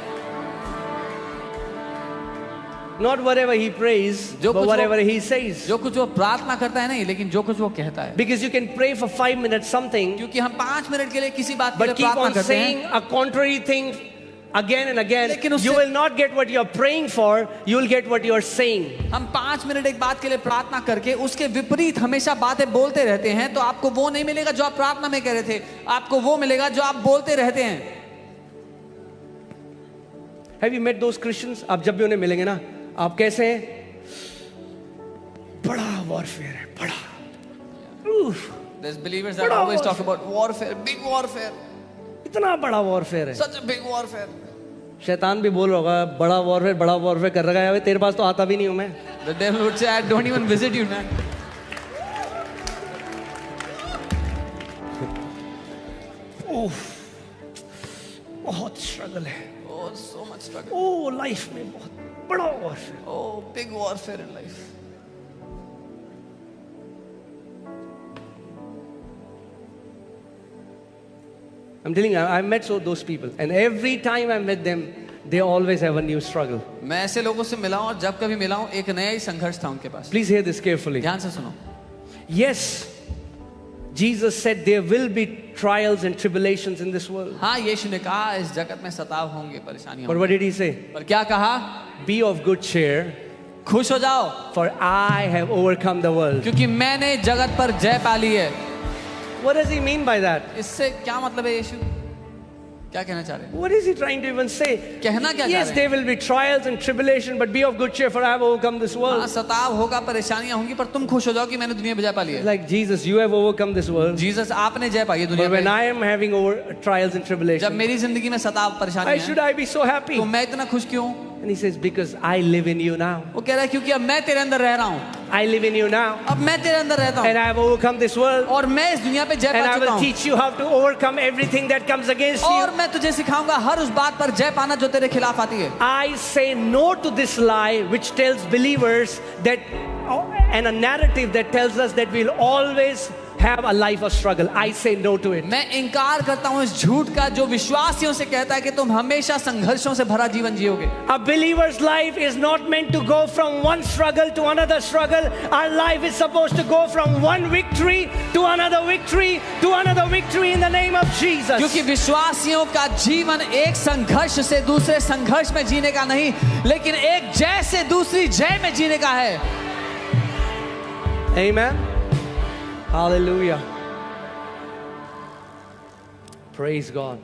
Not whatever he prays, जो but कुछ whatever वो- he says. जो कुछ वो प्रार्थना करता है नहीं, लेकिन जो कुछ वो कहता है। Because you can pray for 5 minutes something, क्योंकि हम 5 मिनट के लिए किसी बात के लिए but keep प्रार्थना on करते saying हैं, a contrary thing again and again. लेकिन उससे- You will not get what you are praying for, you will get what you are saying. हम 5 मिनट एक बात के लिए प्रार्थना करके उसके विपरीत हमेशा बातें बोलते रहते हैं, तो आपको वो नहीं मिलेगा जो आप प्रार्थना में कह रहे थे, आपको वो मिलेगा जो आप बोलते रहते हैं। Have you met those Christians? आप जब भी उन्हें मिलेंगे ना, आप कैसे हैं? बड़ा warfare है, बड़ा। Oof, There's believers that always talk about warfare, big warfare, इतना बड़ा warfare है। such a big warfare. शैतान भी बोल रहा होगा, बड़ा warfare कर रहा है, तेरे पास तो आता भी नहीं हूं मैं। The devil would say, I don't even visit you, man. बहुत struggle है। Oh, so much struggle. ओ लाइफ में बहुत बड़ा warfare। Oh, big warfare in life. I'm telling you, I've met those people, and every time I met them, they always have a new struggle. मैं ऐसे लोगों से मिला हूं और जब कभी मिला हूं एक नया ही संघर्ष था उनके पास। Please hear this carefully. ध्यान से सुनो। Yes, Jesus said there will be trials and tribulations in this world. हाँ, यीशु ने कहा इस जगत में सताव होंगे, परेशानियां But होंगी। what did he say? पर क्या कहा? Be of good cheer, खुश हो जाओ, for I have overcome the world. क्योंकि मैंने जगत पर जय पा ली है। What does he mean by that? इससे क्या मतलब है? यीशु क्या कहना चाह रहे हैं? What is he trying to even say? कहना क्या चाह Yes, रहे there हैं? will be trials and tribulation, but be of good cheer, for I have overcome this हाँ, world. सताव होगा, परेशानियां होंगी, पर तुम खुश हो जाओ कि मैंने दुनिया में जय पा ली है। Like Jesus, you have overcome this world. Jesus, आपने जय पाई है दुनिया But when में। I am having trials and जब tribulation, मेरी जिंदगी में सताव why परेशानी should है, I be so happy? तो मैं इतना खुश क्यों? And he says, because I live in you now. वो कह रहा है क्योंकि अब मैं तेरे अंदर रह रहा हूँ, I live in you now. अब मैं तेरे अंदर रहता And हूँ I have overcome this world. और मैं इस दुनिया पे जय And पा I चुका will हूँ teach you how to overcome everything that comes against you. और मैं तुझे सिखाऊंगा हर उस बात पर जय पाना जो तेरे खिलाफ आती है। I say no to this lie which tells believers that, and a narrative that tells us that we'll always have a life of struggle. I say no to it. मैं इनकार करता हूँ इस झूठ का जो विश्वासियों से कहता है कि तुम हमेशा संघर्षों से भरा जीवन जियोगे। A believer's life is not meant to go from one struggle to another struggle. Our life is supposed to go from one victory to another victory to another victory in the name of Jesus. क्योंकि विश्वासियों का जीवन एक संघर्ष से दूसरे संघर्ष में जीने का नहीं, लेकिन एक जय से दूसरी जय में जीने का है। Amen. Hallelujah. Praise God.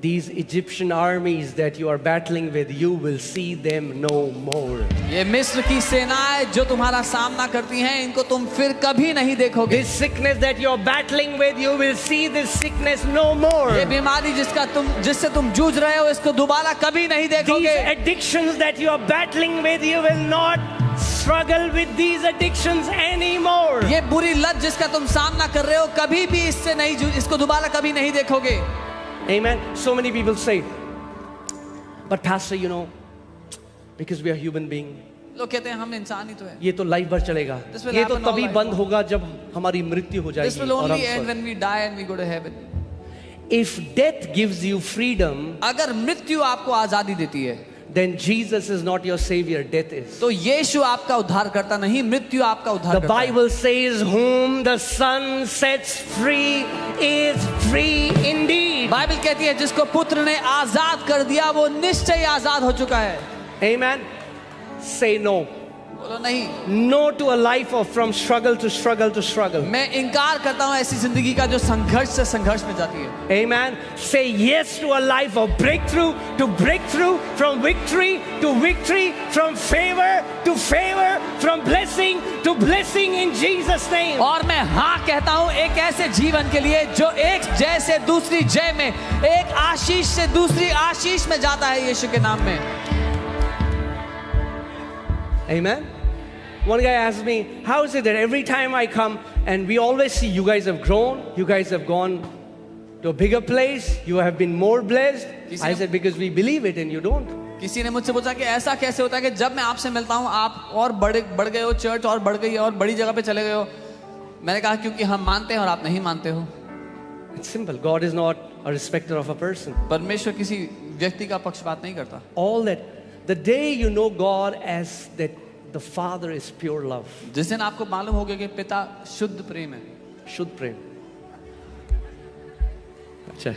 these Egyptian armies that you are battling with, you will see them no more. ये मिस्र की सेनाएं जो तुम्हारा सामना करती हैं, इनको तुम फिर कभी नहीं देखोगे। This sickness that you are battling with, you will see this sickness no more. ये बीमारी जिससे तुम जूझ रहे हो, इसको दोबारा कभी नहीं These देखोगे। addictions that you are battling with, you will not struggle with these addictions anymore. ये बुरी लत जिसका तुम सामना कर रहे हो, कभी भी इससे नहीं इसको दोबारा कभी नहीं देखोगे। Amen. So many people say, but pastor, you know, because we are human being, लोग कहते हैं हम इंसान ही तो हैं। ये तो लाइफ भर चलेगा, This will ये तो happen all तभी life. बंद होगा जब हमारी मृत्यु हो This जाएगी will और only हम end स्वर्ग। when we die and we go to heaven. If death gives you freedom, अगर मृत्यु आपको आजादी देती है, then Jesus is not your savior, death is. तो यीशु आपका उद्धार करता नहीं, मृत्यु आपका उद्धार The करता है। Bible says, whom the Son sets free is free indeed. Bible कहती है जिसको पुत्र ने आजाद कर दिया वो निश्चय आजाद हो चुका है। Amen. Say no. बोलो नहीं। No to a life of from struggle to struggle to struggle. मैं इनकार करता हूँ ऐसी जिंदगी का जो संघर्ष से संघर्ष में जाती है। Amen. Say yes to a life of breakthrough to breakthrough, from victory to victory, from favor to favor, from blessing to blessing in Jesus' name. और मैं हाँ कहता हूँ एक ऐसे जीवन के लिए जो एक जय से दूसरी जय में, एक आशीष से दूसरी आशीष में जाता है यीशु के नाम में। Amen. One guy asked me, how is it that every time I come and we always see you guys have grown, you guys have gone to a bigger place, you have been more blessed? I said, because we believe it and you don't. किसी ने मुझसे पूछा कि ऐसा कैसे होता है कि जब मैं आपसे मिलता हूँ आप और बढ़ गए हो, चर्च और बढ़ गई है और बड़ी जगह पे चले गए हो। मैंने कहा क्योंकि हम मानते हैं और आप नहीं मानते हो। It's simple. God is not a respecter of a person. परमेश्वर किसी व्यक्ति का पक्षपात नहीं करता। All that, the day you know God as that the Father is pure love. जिस दिन आपको मालूम हो गया कि पिता शुद्ध प्रेम है। Shudh Prem. Acha.